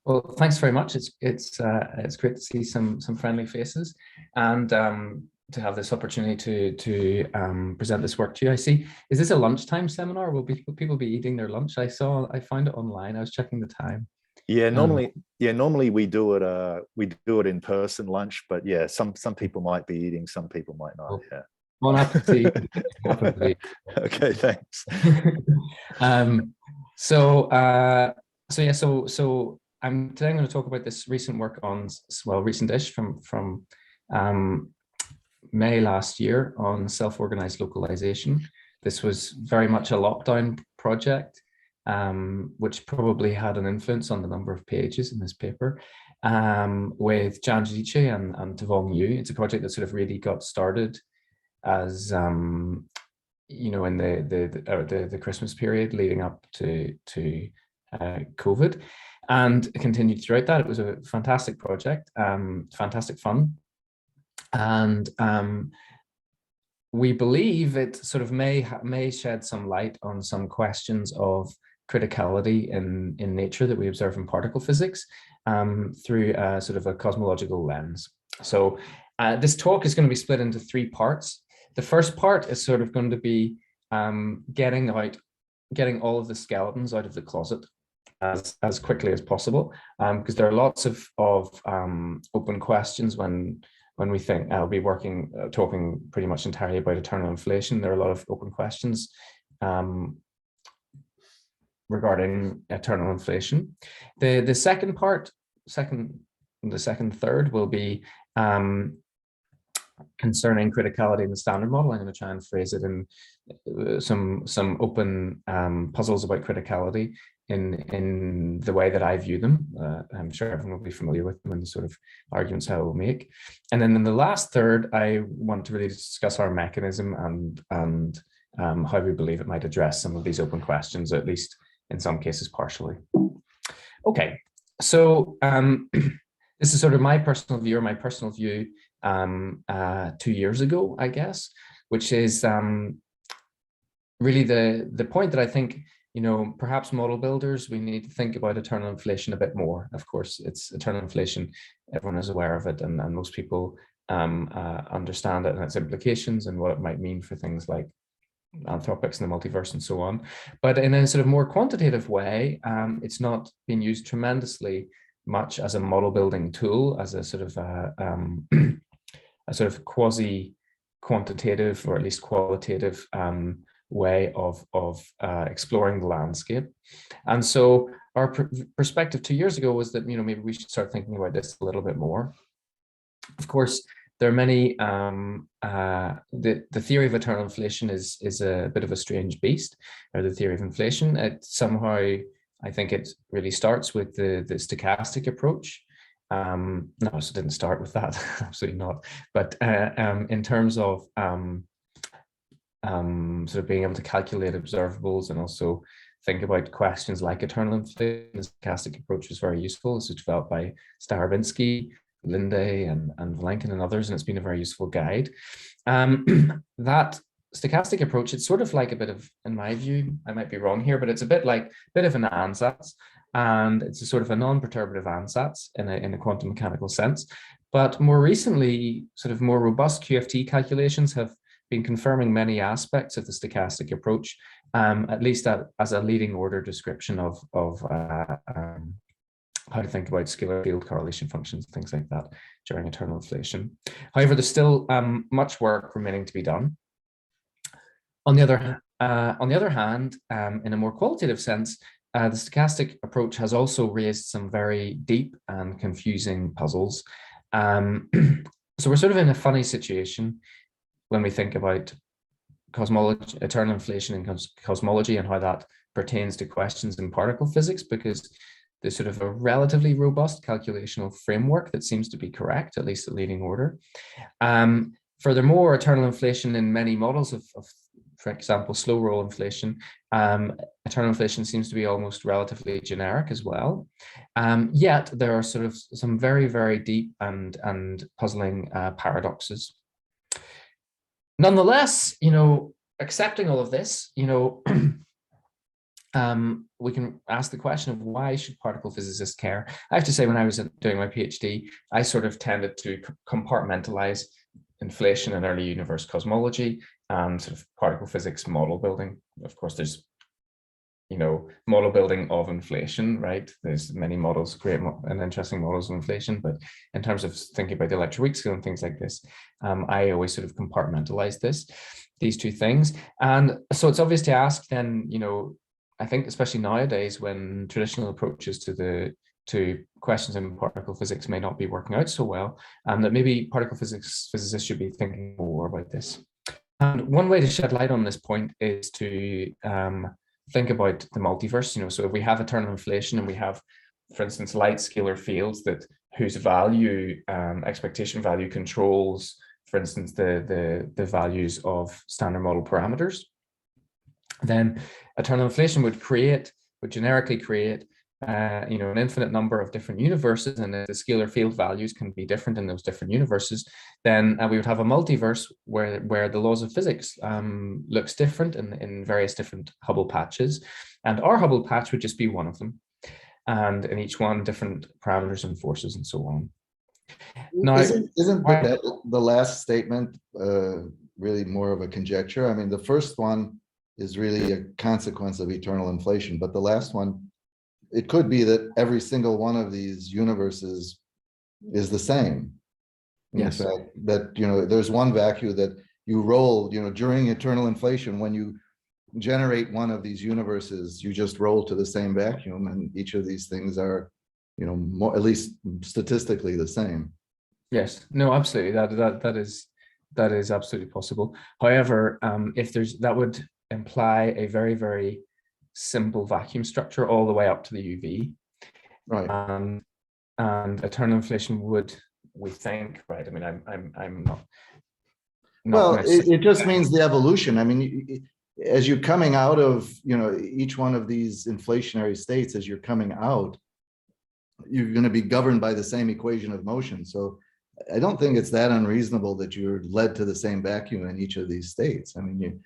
Well, thanks very much. It's great to see some friendly faces, and to have this opportunity to present this work to you. I see. Is this a lunchtime seminar? Will people be eating their lunch? I found it online. I was checking the time. Yeah, Um, normally we do it in person lunch, but yeah, some people might be eating, some people might not. well, Yeah. bon appetit. Bon appetit. Okay, thanks. um, so so yeah, so today I'm going to talk about this recent work on recent-ish from um, May last year on self-organized localization. This was very much a lockdown project, which probably had an influence on the number of pages in this paper, with Jan Jice and Tavong Yu. It's a project that sort of really got started as in the Christmas period leading up to COVID, and continued throughout that. It was a fantastic project, fantastic fun, and we believe it sort of may shed some light on some questions of criticality in nature that we observe in particle physics, through sort of a cosmological lens. So this talk is going to be split into three parts. The first part is sort of going to be getting all of the skeletons out of the closet as quickly as possible, because there are lots of open questions when we think I'll be talking pretty much entirely about eternal inflation. There are a lot of open questions regarding eternal inflation. The second third will be concerning criticality in the standard model. I'm going to try and phrase it in some open puzzles about criticality in the way that I view them. I'm sure everyone will be familiar with them and the sort of arguments I will make. And then in the last third, I want to really discuss our mechanism and how we believe it might address some of these open questions, at least in some cases partially. Okay, so this is sort of my personal view 2 years ago, I guess, which is really the point that I think, perhaps model builders, we need to think about eternal inflation a bit more. Of course, it's eternal inflation, everyone is aware of it, and most people understand it and its implications and what it might mean for things like anthropics and the multiverse and so on. But in a sort of more quantitative way, it's not being used tremendously much as a model building tool, as a sort of a sort of quasi-quantitative or at least qualitative way of exploring the landscape. And so our perspective 2 years ago was that, maybe we should start thinking about this a little bit more. Of course, there are many, the theory of eternal inflation is a bit of a strange beast, or the theory of inflation. It somehow, I think it really starts with the stochastic approach. No, so it didn't start with that, absolutely not. But in terms of sort of being able to calculate observables and also think about questions like eternal inflation, the stochastic approach was very useful. This was developed by Starobinsky, Linde, and Vilenkin and others, and it's been a very useful guide. That stochastic approach, it's sort of like a bit of, in my view, I might be wrong here, but it's a bit of an ansatz, and it's a sort of a non-perturbative ansatz in a quantum mechanical sense. But more recently, sort of more robust QFT calculations have been confirming many aspects of the stochastic approach, at least as a leading order description of how to think about scalar field correlation functions, things like that during eternal inflation. However, there's still much work remaining to be done. On the other hand, in a more qualitative sense, the stochastic approach has also raised some very deep and confusing puzzles. So we're sort of in a funny situation when we think about cosmology, eternal inflation and cosmology, and how that pertains to questions in particle physics, because there's sort of a relatively robust calculational framework that seems to be correct, at least at leading order. Furthermore, eternal inflation in many models of for example, slow roll inflation, eternal inflation seems to be almost relatively generic as well. Yet there are sort of some very, very deep and puzzling paradoxes. Nonetheless, accepting all of this, we can ask the question of why should particle physicists care? I have to say, when I was doing my PhD, I sort of tended to compartmentalize inflation and early universe cosmology and sort of particle physics model building. Of course, there's model building of inflation, right? There's many models, great and interesting models of inflation, but in terms of thinking about the Electroweak scale and things like this, I always sort of compartmentalize these two things. And so it's obvious to ask then, I think especially nowadays when traditional approaches to questions in particle physics may not be working out so well, that maybe particle physics physicists should be thinking more about this. And one way to shed light on this point is to think about the multiverse. So if we have eternal inflation and we have, for instance, light scalar fields whose value, expectation value, controls, for instance, the values of standard model parameters, then eternal inflation would generically create an infinite number of different universes, and if the scalar field values can be different in those different universes, then we would have a multiverse where the laws of physics looks different in various different Hubble patches, and our Hubble patch would just be one of them, and in each one different parameters and forces and so on. Now, isn't the last statement really more of a conjecture? I mean, the first one is really a consequence of eternal inflation, but the last one, it could be that every single one of these universes is the same. Yes. In fact, that there's one vacuum that you roll, during eternal inflation, when you generate one of these universes, you just roll to the same vacuum, and each of these things are, more, at least statistically, the same. Yes. No, absolutely. That is absolutely possible. However, that would imply a very, very simple vacuum structure all the way up to the UV, right? And eternal inflation would, we think, right? I mean, I'm not well, it just means the evolution. I mean, as you're coming out of each one of these inflationary states, as you're coming out, you're going to be governed by the same equation of motion. So I don't think it's that unreasonable that you're led to the same vacuum in each of these states. I mean,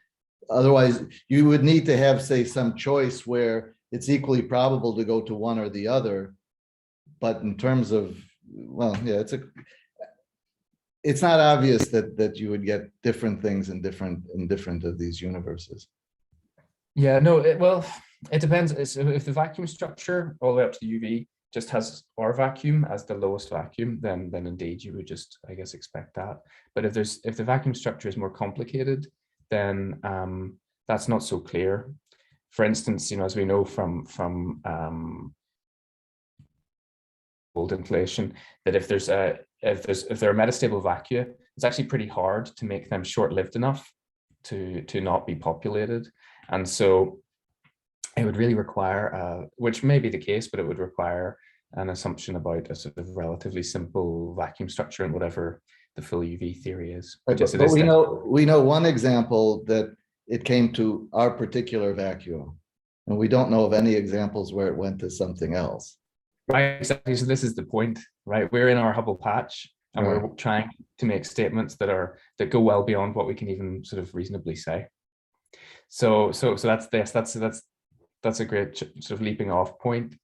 otherwise, you would need to have, say, some choice where it's equally probable to go to one or the other. But in terms of, well, yeah, it's not obvious that you would get different things in different of these universes. Yeah, no, it depends. So if the vacuum structure all the way up to the UV just has our vacuum as the lowest vacuum, then indeed you would just, I guess, expect that. But if the vacuum structure is more complicated, then that's not so clear. For instance, as we know from old inflation, that if there are metastable vacua, it's actually pretty hard to make them short-lived enough to not be populated, and so it would really require, which may be the case, but it would require an assumption about a sort of relatively simple vacuum structure and whatever the full UV theory is. Right, but we know one example that it came to our particular vacuum, and we don't know of any examples where it went to something else. Right, exactly. So this is the point, right? We're in our Hubble patch, and we're trying to make statements that go well beyond what we can even sort of reasonably say. So that's this. That's a great sort of leaping off point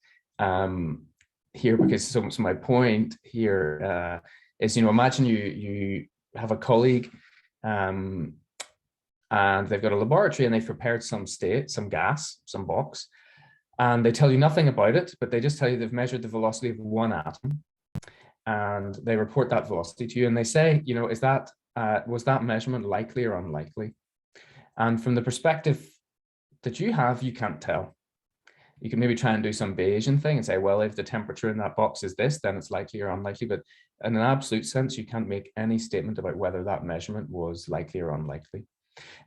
here, because so my point here is, imagine you have a colleague and they've got a laboratory and they've prepared some gas, some box, and they tell you nothing about it, but they just tell you they've measured the velocity of one atom, and they report that velocity to you, and they say, was that measurement likely or unlikely? And from the perspective that you have, you can't tell. You can maybe try and do some Bayesian thing and say, well, if the temperature in that box is this, then it's likely or unlikely. But in an absolute sense, you can't make any statement about whether that measurement was likely or unlikely.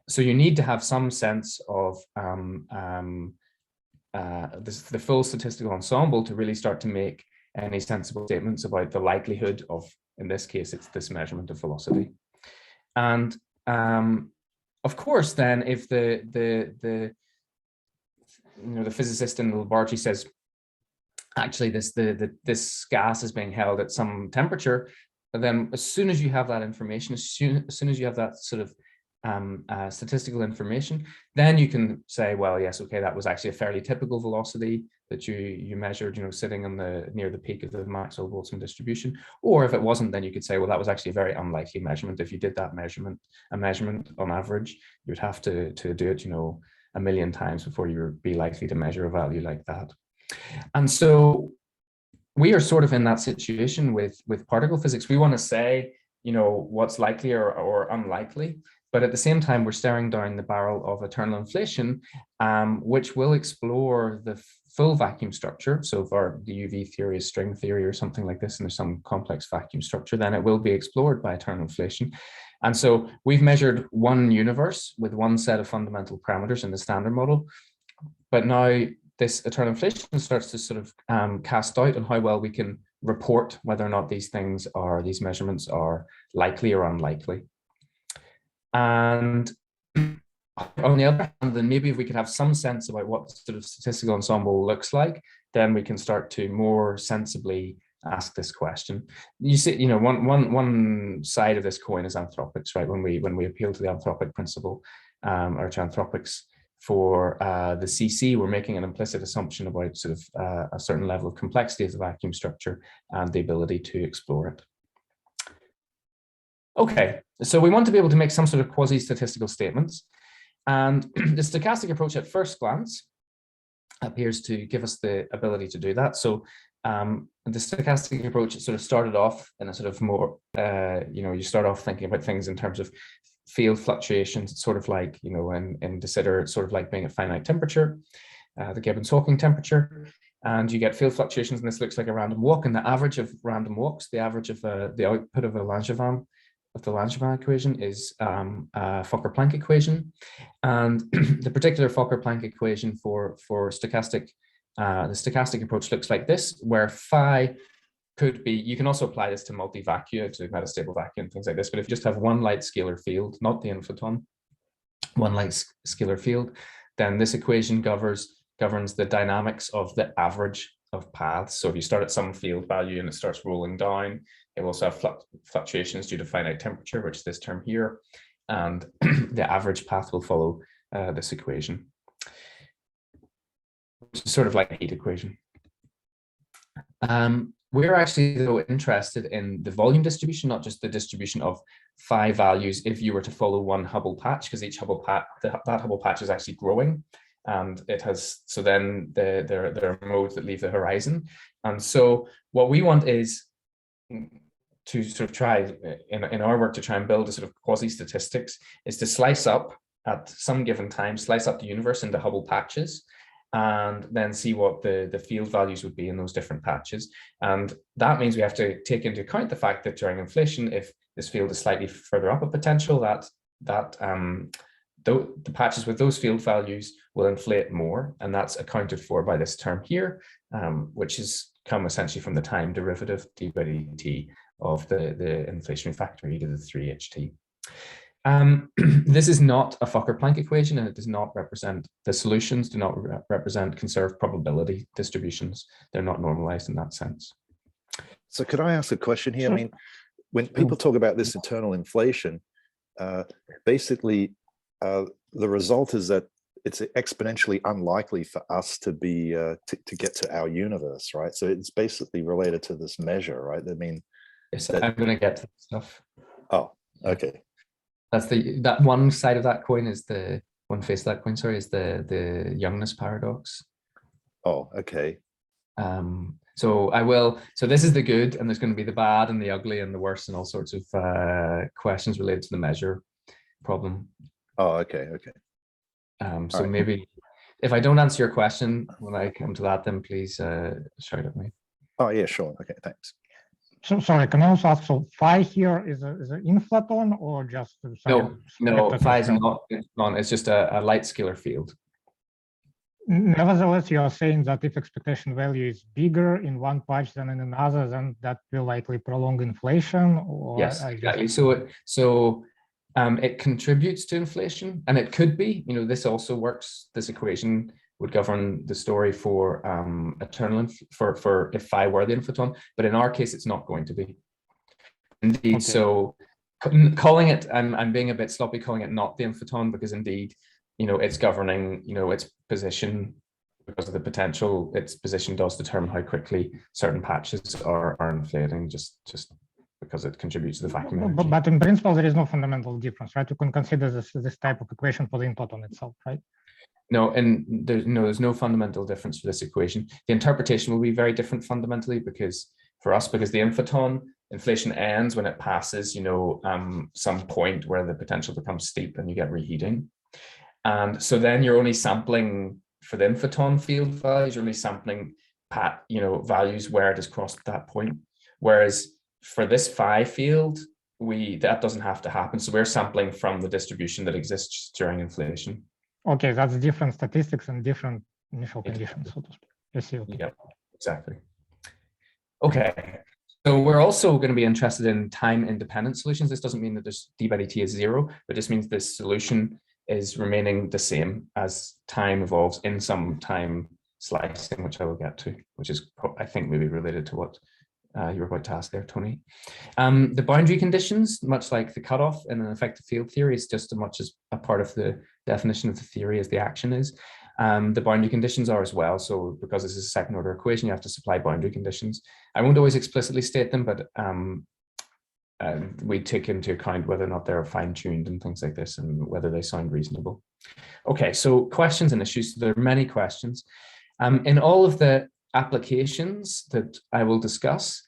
So you need to have some sense of the full statistical ensemble to really start to make any sensible statements about the likelihood of, in this case, it's this measurement of velocity. And of course, then if the physicist in the laboratory says, actually, this gas is being held at some temperature, then as soon as you have that information, as soon as you have that sort of statistical information, then you can say, well, yes, okay, that was actually a fairly typical velocity that you measured, sitting on near the peak of the Maxwell-Boltzmann distribution. Or if it wasn't, then you could say, well, that was actually a very unlikely measurement. If you did that measurement on average, you'd have to do it, a million times before you would be likely to measure a value like that. And so we are sort of in that situation with particle physics. We want to say, what's likely or unlikely, but at the same time, we're staring down the barrel of eternal inflation, which will explore the full vacuum structure. So if the UV theory is string theory or something like this, and there's some complex vacuum structure, then it will be explored by eternal inflation. And so we've measured one universe with one set of fundamental parameters in the standard model, but now this eternal inflation starts to sort of cast doubt on how well we can report whether or not these measurements are likely or unlikely. And on the other hand, then maybe if we could have some sense about what the sort of statistical ensemble looks like, then we can start to more sensibly ask this question. You see, one side of this coin is anthropics, right? When we appeal to the anthropic principle or to anthropics for the CC, we're making an implicit assumption about sort of a certain level of complexity of the vacuum structure and the ability to explore it. Okay, so we want to be able to make some sort of quasi-statistical statements. And the stochastic approach at first glance appears to give us the ability to do that. So the stochastic approach sort of started off in a sort of more, you start off thinking about things in terms of field fluctuations. It's sort of like, in de Sitter, it's sort of like being at finite temperature, the Gibbons-Hawking temperature, and you get field fluctuations, and this looks like a random walk. And the average of random walks, the average of the output of a Langevin, of the Langevin equation, is a Fokker-Planck equation. And the particular Fokker-Planck equation for stochastic, the stochastic approach looks like this, where phi could be, you can also apply this to multi-vacua, to metastable vacuum and things like this, but if you just have one light scalar field, not the inflaton, one light scalar field, then this equation governs the dynamics of the average of paths. So if you start at some field value and it starts rolling down, it will also have fluctuations due to finite temperature, which is this term here, and the average path will follow this equation, which is sort of like a heat equation. We're actually, though, interested in the volume distribution, not just the distribution of phi values if you were to follow one Hubble patch, because each Hubble patch, that Hubble patch is actually growing, and it has, so then there are modes that leave the horizon. And so what we want is to sort of try, in our work, to try and build a sort of quasi-statistics, is to slice up at some given time, slice up the universe into Hubble patches, and then see what the field values would be in those different patches. And that means we have to take into account the fact that during inflation, if this field is slightly further up a potential, the patches with those field values will inflate more, and that's accounted for by this term here, which has come essentially from the time derivative d by dt of the inflationary factor e to the 3ht. This is not a Fokker-Planck equation, and it does not represent, the solutions do not represent conserved probability distributions. They're not normalized in that sense. So could I ask a question here? I mean, when people talk about this eternal inflation, basically the result is that it's exponentially unlikely for us to be to get to our universe, right? So it's basically related to this measure, right? I mean, yes, I'm going to get to that stuff. Oh, okay. That's that one side of that coin is the one face of that coin, sorry, is the Youngness paradox. Oh, okay. So this is the good, and there's going to be the bad and the ugly and the worse and all sorts of questions related to the measure problem. Oh, okay, okay. So right. Maybe if I don't answer your question when I come to that, then please shout at me. Oh yeah, sure. Okay, thanks. So sorry, can I also ask, so phi here is an inflaton or just no, phi is not inflaton, it's just a light scalar field. Nevertheless, you are saying that if expectation value is bigger in one patch than in another, then that will likely prolong inflation? Or yes, exactly. So it contributes to inflation, and it could be, this also works, this equation would govern the story for eternal, for if phi were the inflaton, but in our case, it's not going to be. Indeed, okay. So calling it, I'm being a bit sloppy calling it not the inflaton, because indeed, it's governing, its position because of the potential. Its position does determine how quickly certain patches are inflating, just because it contributes to the vacuum energy. But in principle, there is no fundamental difference, right? You can consider this type of equation for the inflaton itself, right? No, and there's no fundamental difference for this equation. The interpretation will be very different fundamentally because the inflation ends when it passes, some point where the potential becomes steep and you get reheating. And so then you're only sampling for the inflaton field values, you're only sampling values where it has crossed that point. Whereas for this phi field, that doesn't have to happen. So we're sampling from the distribution that exists during inflation. Okay, that's different statistics and different initial conditions, so to speak. I see. Okay. Yeah, exactly. Okay, so we're also going to be interested in time-independent solutions. This doesn't mean that this d by dt is 0, but this means this solution is remaining the same as time evolves in some time slicing, which I will get to, which is, I think, maybe related to what you were about to ask there, Tony. The boundary conditions, much like the cutoff in an effective field theory, is just as much as a part of the definition of the theory as the action is. The boundary conditions are as well. So because this is a second order equation, you have to supply boundary conditions. I won't always explicitly state them, but we take into account whether or not they're fine-tuned and things like this and whether they sound reasonable. Okay, so questions and issues. There are many questions. In all of the applications that I will discuss,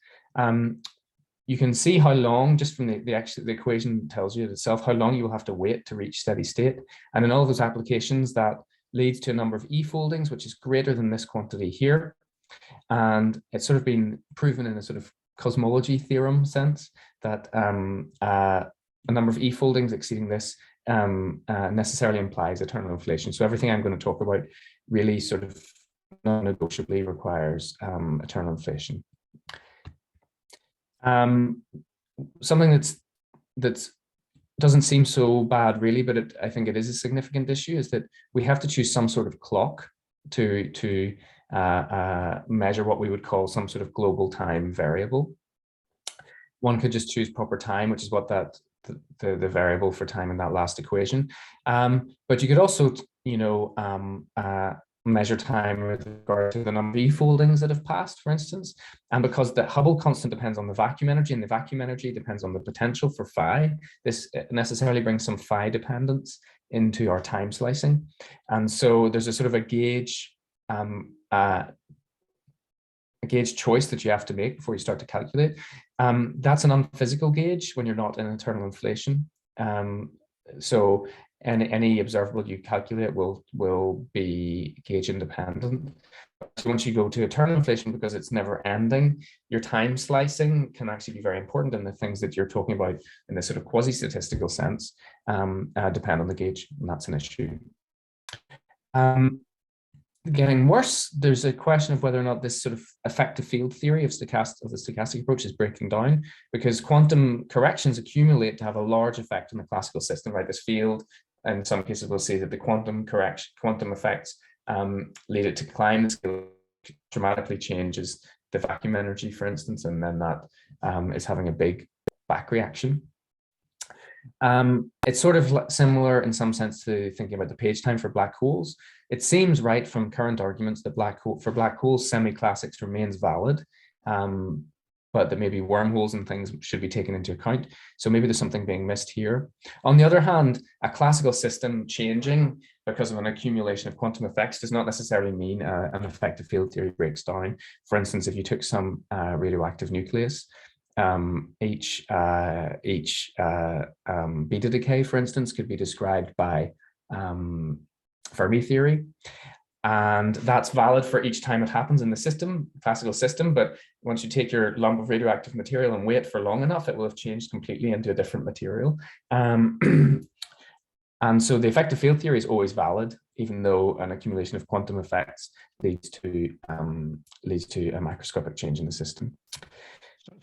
you can see how long, just from the equation tells you itself, how long you will have to wait to reach steady state. And in all of those applications, that leads to a number of E-foldings, which is greater than this quantity here. And it's sort of been proven in a sort of cosmology theorem sense that a number of E-foldings exceeding this necessarily implies eternal inflation. So everything I'm going to talk about really sort of non-negotiably requires eternal inflation. Something that's doesn't seem so bad really, but I think it is a significant issue, is that we have to choose some sort of clock to measure what we would call some sort of global time variable. One could just choose proper time, which is what the variable for time in that last equation. But you could also, measure time with regard to the number of E-foldings that have passed, for instance. And because the Hubble constant depends on the vacuum energy, and the vacuum energy depends on the potential for phi, this necessarily brings some phi dependence into our time slicing. And so there's a sort of a gauge choice that you have to make before you start to calculate. That's an unphysical gauge when you're not in eternal inflation. So any observable you calculate will be gauge independent. So once you go to eternal inflation, because it's never ending, your time slicing can actually be very important, and the things that you're talking about in this sort of quasi-statistical sense depend on the gauge, and that's an issue. Getting worse, there's a question of whether or not this sort of effective field theory of the stochastic approach is breaking down, because quantum corrections accumulate to have a large effect on the classical system, right? This field, in some cases, we'll see that the quantum effects lead it to climb the scale, dramatically changes the vacuum energy, for instance, and then that is having a big back reaction. It's sort of similar in some sense to thinking about the page time for black holes. It seems right from current arguments that for black holes, semi-classics remains valid, but that maybe wormholes and things should be taken into account. So maybe there's something being missed here. On the other hand, a classical system changing because of an accumulation of quantum effects does not necessarily mean an effective field theory breaks down. For instance, if you took some radioactive nucleus, each beta decay, for instance, could be described by Fermi theory, and that's valid for each time it happens in the system, classical system. But once you take your lump of radioactive material and wait for long enough, it will have changed completely into a different material. And so the effective field theory is always valid, even though an accumulation of quantum effects leads to a microscopic change in the system.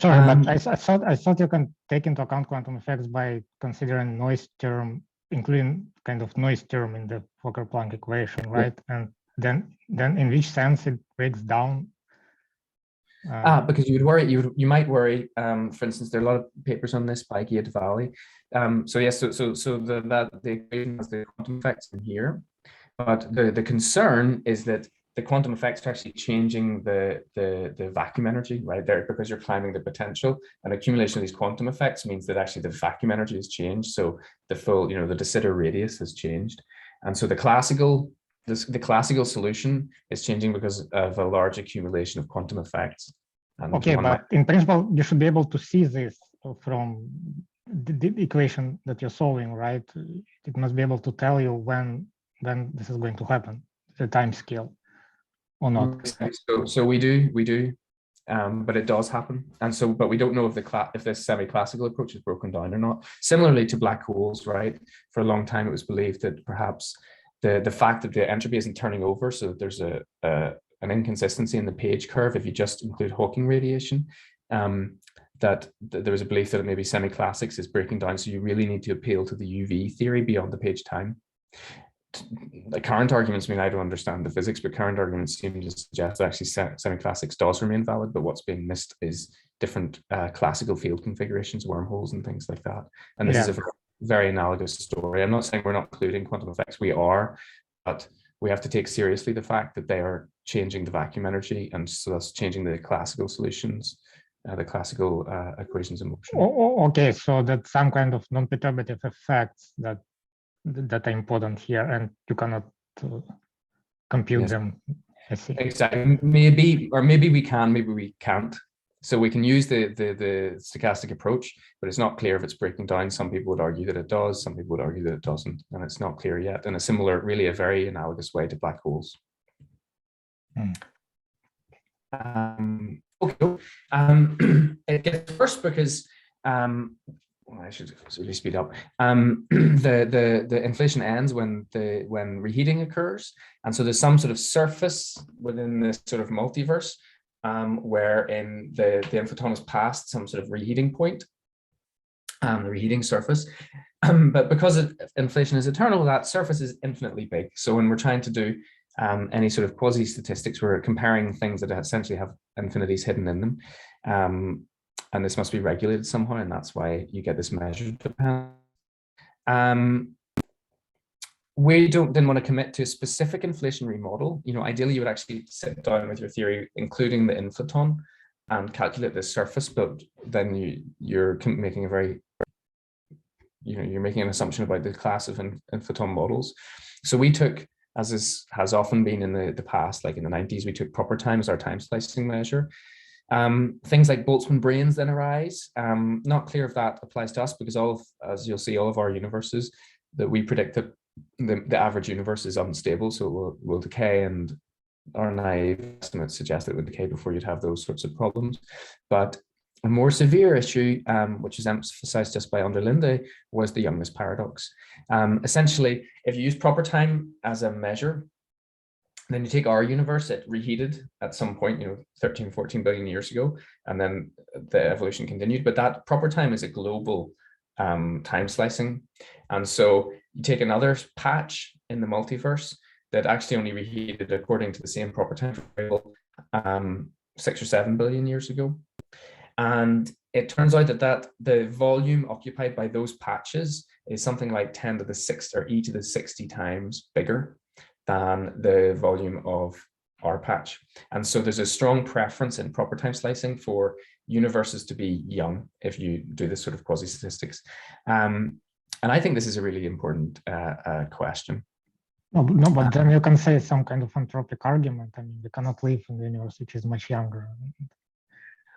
Sorry, but I thought you can take into account quantum effects by considering noise term, including kind of noise term in the Fokker-Planck equation, right? And then in which sense it breaks down? Because you would worry, you might worry. For instance, there are a lot of papers on this by Gate Valley. So yes, the equation has the quantum effects in here, but the concern is that the quantum effects are actually changing the vacuum energy right there, because you're climbing the potential, and accumulation of these quantum effects means that actually the vacuum energy has changed. So the full, the de Sitter radius has changed, and so the classical solution is changing because of a large accumulation of quantum effects. And okay, but in principle, you should be able to see this from the equation that you're solving, right? It must be able to tell you when this is going to happen, the time scale, or not. So we do, but it does happen, and so but we don't know if this semi-classical approach is broken down or not. Similarly to black holes, right? For a long time, it was believed that perhaps the fact that the entropy isn't turning over, so that there's an inconsistency in the page curve if you just include Hawking radiation, that there was a belief that maybe semi-classics is breaking down, so you really need to appeal to the UV theory beyond the page time. The current arguments, I don't understand the physics, but current arguments seem to suggest that actually semi-classics does remain valid, but what's being missed is different classical field configurations, wormholes and things like that. And this is a very analogous story. I'm not saying we're not including quantum effects, we are, but we have to take seriously the fact that they are changing the vacuum energy, and so that's changing the classical solutions, the classical equations of motion. Okay, so that's some kind of non-perturbative effects that are important here, and you cannot compute them. I see. Exactly. Maybe we can, maybe we can't. So we can use the stochastic approach, but it's not clear if it's breaking down. Some people would argue that it does, some people would argue that it doesn't, and it's not clear yet. In a similar, really a very analogous way to black holes. Okay. It gets worse because I should really speed up. The inflation ends when reheating occurs, and so there's some sort of surface within this sort of multiverse wherein the inflaton has passed some sort of reheating point, the reheating surface. But because inflation is eternal, that surface is infinitely big. So when we're trying to do any sort of quasi-statistics, we're comparing things that essentially have infinities hidden in them. And this must be regulated somehow, and that's why you get this measured dependence. We didn't want to commit to a specific inflationary model. Ideally, you would actually sit down with your theory, including the inflaton, and calculate the surface. But then you're making a very, you're making an assumption about the class of inflaton models. So we took, as has often been in the past, like in the 90s, we took proper time as our time slicing measure. Things like Boltzmann brains then arise. Not clear if that applies to us, because as you'll see, all of our universes that we predict that the average universe is unstable, so it will decay, and our naive estimates suggest it would decay before you'd have those sorts of problems. But a more severe issue, which is emphasized just by Under Linde, was the Youngness paradox. Essentially, if you use proper time as a measure, then you take our universe, it reheated at some point, 13, 14 billion years ago, and then the evolution continued. But that proper time is a global time slicing. And so you take another patch in the multiverse that actually only reheated according to the same proper time variable 6 or 7 billion years ago. And it turns out that the volume occupied by those patches is something like 10 to the 6 or e to the 60 times bigger than the volume of our patch. And so there's a strong preference in proper time slicing for universes to be young if you do this sort of quasi-statistics. And I think this is a really important question. No, but then you can say some kind of anthropic argument. I mean, you cannot live in the universe which is much younger.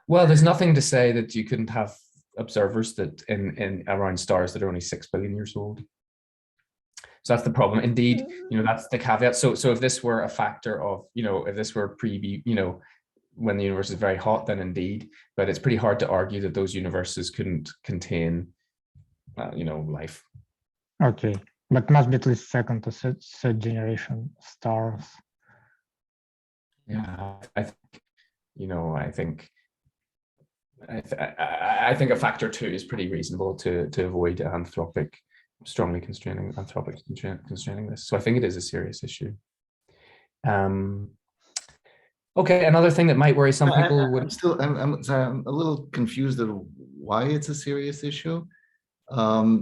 Well, there's nothing to say that you couldn't have observers that in around stars that are only 6 billion years old. So that's the problem. Indeed, that's the caveat. So if this were a factor of, if this were when the universe is very hot, then indeed, but it's pretty hard to argue that those universes couldn't contain, life. Okay, but must be at least second to third generation stars. Yeah, I think a factor 2 is pretty reasonable to avoid strongly constraining this. So I think it is a serious issue. Okay, another thing that might worry some people I'm would. still, sorry, I'm a little confused of why it's a serious issue. All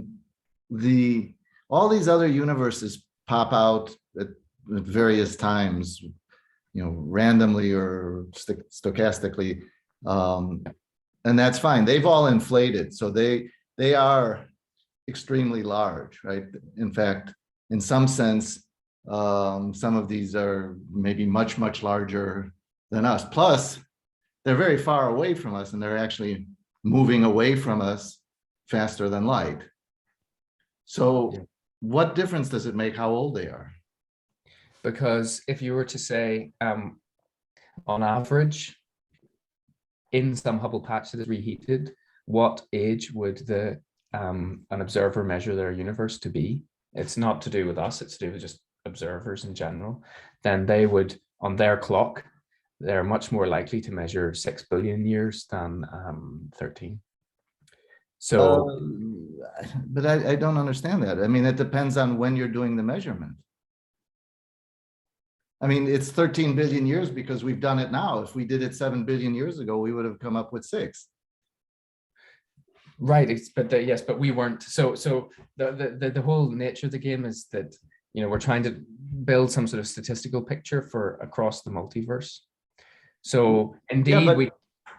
these other universes pop out at various times, randomly or stochastically, and that's fine. They've all inflated, so they are extremely large, right? In fact, in some sense, some of these are maybe much, much larger than us. Plus, they're very far away from us, and they're actually moving away from us faster than light. So what difference does it make how old they are? Because if you were to say, on average, in some Hubble patch that is reheated, what age would an observer measure their universe to be? It's not to do with us, it's to do with just observers in general. Then they would, on their clock, they're much more likely to measure 6 billion years than 13. So, but I don't understand that. I mean, it depends on when you're doing the measurement. I mean, it's 13 billion years because we've done it now. If we did it 7 billion years ago, we would have come up with 6. Right, but we weren't. So the whole nature of the game is that we're trying to build some sort of statistical picture for across the multiverse. So indeed,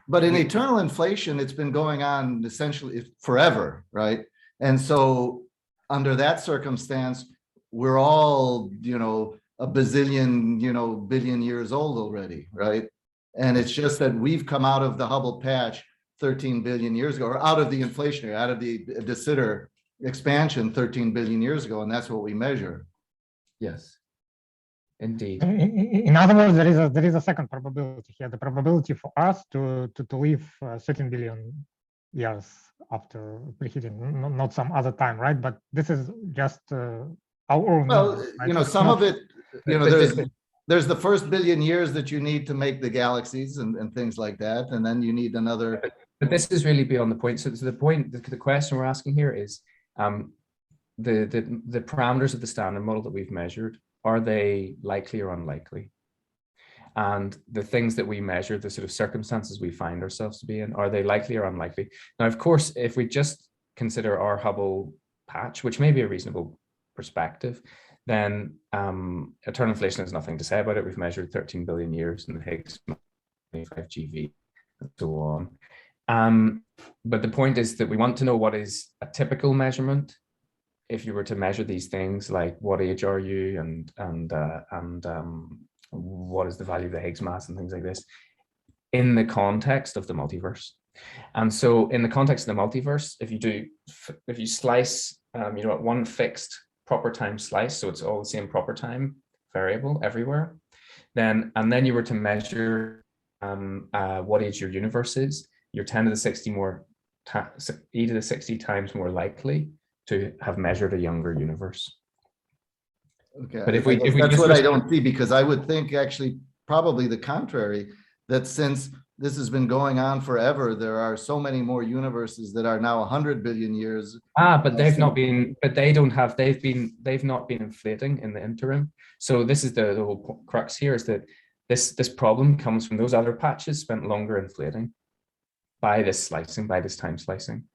but in eternal inflation, it's been going on essentially forever, right? And so under that circumstance, we're all a bazillion billion years old already, right? And it's just that we've come out of the Hubble patch 13 billion years ago, or out of the inflationary, out of the de Sitter expansion 13 billion years ago, and that's what we measure. Yes, indeed. In other words, there is a second probability here. The probability for us to live 13 billion years after preheating, not some other time, right? But this is just our own. Well, right? Some of it, there's the first billion years that you need to make the galaxies and things like that, and then you need another. But this is really beyond the point. So the question we're asking here is, the parameters of the standard model that we've measured, are they likely or unlikely? And the things that we measure, the sort of circumstances we find ourselves to be in, are they likely or unlikely? Now, of course, if we just consider our Hubble patch, which may be a reasonable perspective, then eternal inflation has nothing to say about it. We've measured 13 billion years in the Higgs 25 GeV and so on. But the point is that we want to know what is a typical measurement if you were to measure these things, like what age are you and what is the value of the Higgs mass and things like this, in the context of the multiverse. And so in the context of the multiverse, if you slice one fixed proper time slice, so it's all the same proper time variable everywhere, and then you were to measure what age your universe is, you're 10 to the 60 more e to the 60 times more likely to have measured a younger universe. Okay, but if that's what I don't see, because I would think actually probably the contrary, that since this has been going on forever, there are so many more universes that are now 100 billion years. But they've not been, but they don't have, they've not been inflating in the interim. So this is the whole crux here, is that this problem comes from those other patches spent longer inflating by this slicing, by this time slicing.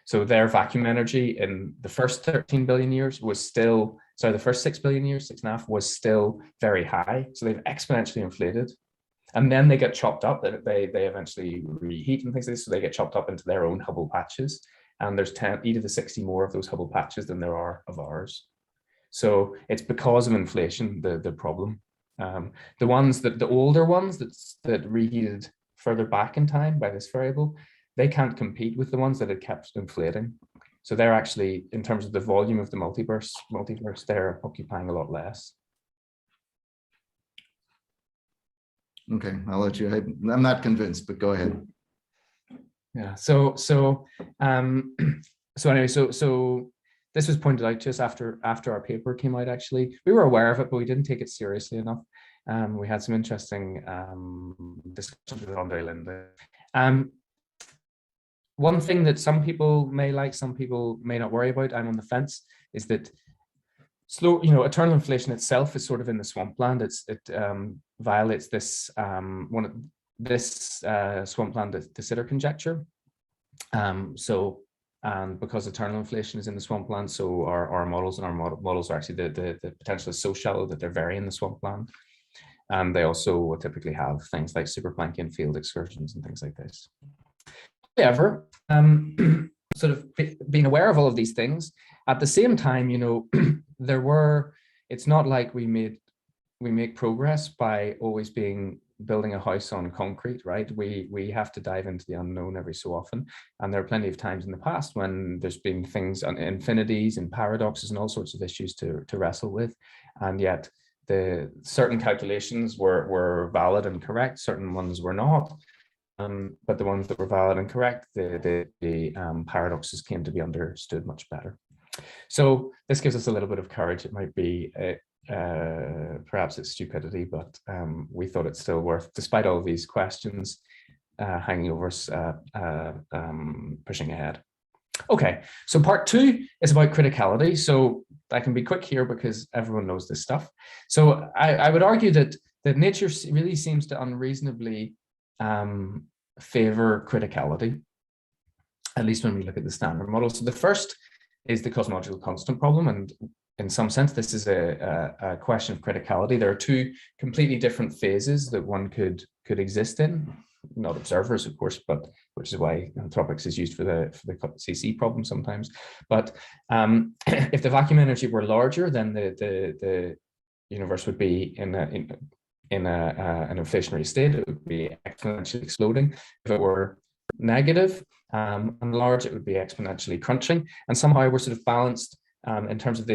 So their vacuum energy in the first 13 billion years was still, sorry, the first 6 billion years, 6.5, was still very high. So they've exponentially inflated. And then they get chopped up, they eventually reheat and things like this, so they get chopped up into their own Hubble patches. And there's 10 e to the 60 more of those Hubble patches than there are of ours. So it's because of inflation, the problem. The ones that, the older ones that reheated further back in time by this variable, they can't compete with the ones that had kept inflating. So they're actually, in terms of the volume of the multiverse, they're occupying a lot less. Okay, I'll let you. I'm not convinced, but go ahead. Yeah. So anyway, so this was pointed out to us after our paper came out. Actually, we were aware of it, but we didn't take it seriously enough. We had some interesting discussions with Andre Linde. One thing that some people may like, some people may not worry about, I'm on the fence, is that So, eternal inflation itself is sort of in the swampland. It violates this swampland de Sitter conjecture. And because eternal inflation is in the swampland, so our models models are actually the potential is so shallow that they're very in the swampland. And they also typically have things like super Planckian field excursions and things like this. However, sort of being aware of all of these things, at the same time, it's not like we make progress by always building a house on concrete, right? We have to dive into the unknown every so often. And there are plenty of times in the past when there's been things on infinities and paradoxes and all sorts of issues to wrestle with. And yet the certain calculations were valid and correct, certain ones were not. But the ones that were valid and correct, the paradoxes came to be understood much better. So this gives us a little bit of courage. It might be perhaps it's stupidity, but we thought it's still worth, despite all these questions hanging over us, pushing ahead. Okay, so part 2 is about criticality. So I can be quick here because everyone knows this stuff. So I would argue that nature really seems to unreasonably favor criticality, at least when we look at the standard model. So the first is the cosmological constant problem, and in some sense this is a question of criticality. There are 2 completely different phases that one could exist in, not observers of course, but which is why anthropics is used for the CC problem sometimes. But if the vacuum energy were larger, then the universe would be in an inflationary state. It would be exponentially exploding. If it were negative and large, it would be exponentially crunching. And somehow we're sort of balanced in terms of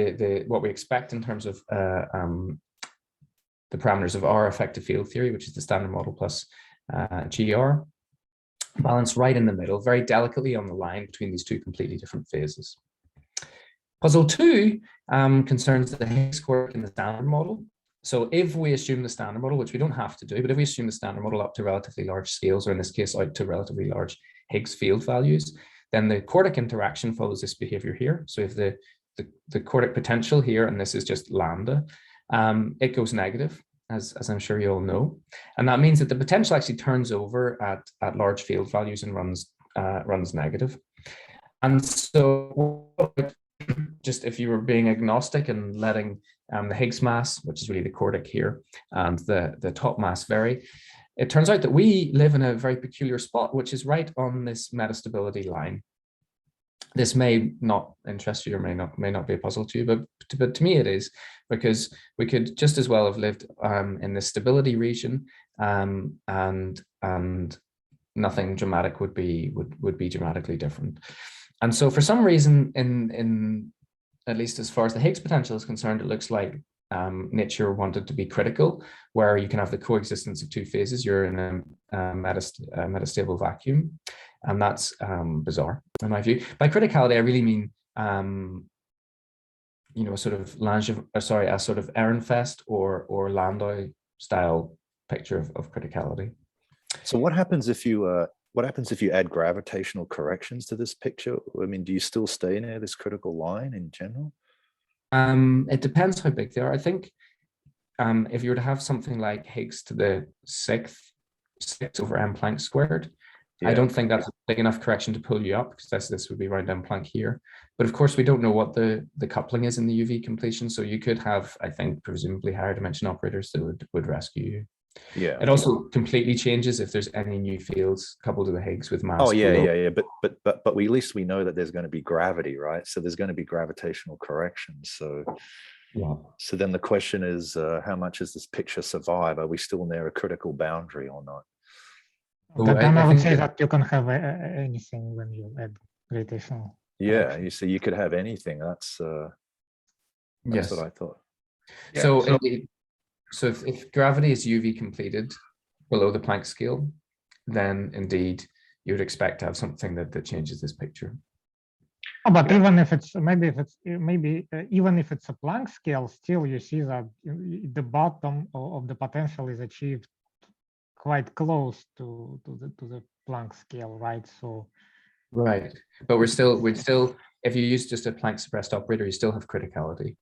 what we expect in terms of the parameters of our effective field theory, which is the standard model plus GR, balanced right in the middle, very delicately on the line between these 2 completely different phases. Puzzle 2 concerns the Higgs quark in the standard model. So if we assume the standard model, which we don't have to do, but if we assume the standard model up to relatively large scales, or in this case out to relatively large Higgs field values, then the quartic interaction follows this behavior here. So if the quartic potential here, and this is just lambda, it goes negative, as I'm sure you all know. And that means that the potential actually turns over at large field values and runs negative. And so just if you were being agnostic and letting the Higgs mass, which is really the quartic here, and the top mass vary, it turns out that we live in a very peculiar spot, which is right on this metastability line. This may not interest you or may not be a puzzle to you, but to me it is, because we could just as well have lived in this stability region, and nothing dramatic would be dramatically different. And so for some reason, in at least as far as the Higgs potential is concerned, it looks like nature wanted to be critical, where you can have the coexistence of 2 phases. You're in a metastable vacuum, and that's bizarre in my view. By criticality, I really mean a sort of Ehrenfest or Landau style picture of criticality. So what happens if you add gravitational corrections to this picture? I mean, do you still stay near this critical line in general? It depends how big they are. I think if you were to have something like Higgs to the 6th over m Planck squared, yeah. I don't think that's a big enough correction to pull you up, because this would be around m Planck here. But of course, we don't know what the coupling is in the UV completion. So you could have, I think, presumably higher dimension operators that would rescue you. Yeah. It also completely changes if there's any new fields coupled to the Higgs with mass. Oh yeah, below. Yeah. But at least we know that there's going to be gravity, right? So there's going to be gravitational corrections. So yeah. So then the question is, how much does this picture survive? Are we still near a critical boundary or not? Then I would say that you can have anything when you add gravitational. Yeah, you see, you could have anything. That's yes, what I thought. Yeah. So if gravity is UV completed below the Planck scale, then indeed you would expect to have something that changes this picture. Oh, but yeah. Even if it's even if it's a Planck scale, still you see that the bottom of the potential is achieved quite close to the Planck scale, right? So right, but we'd still if you use just a Planck suppressed operator, you still have criticality.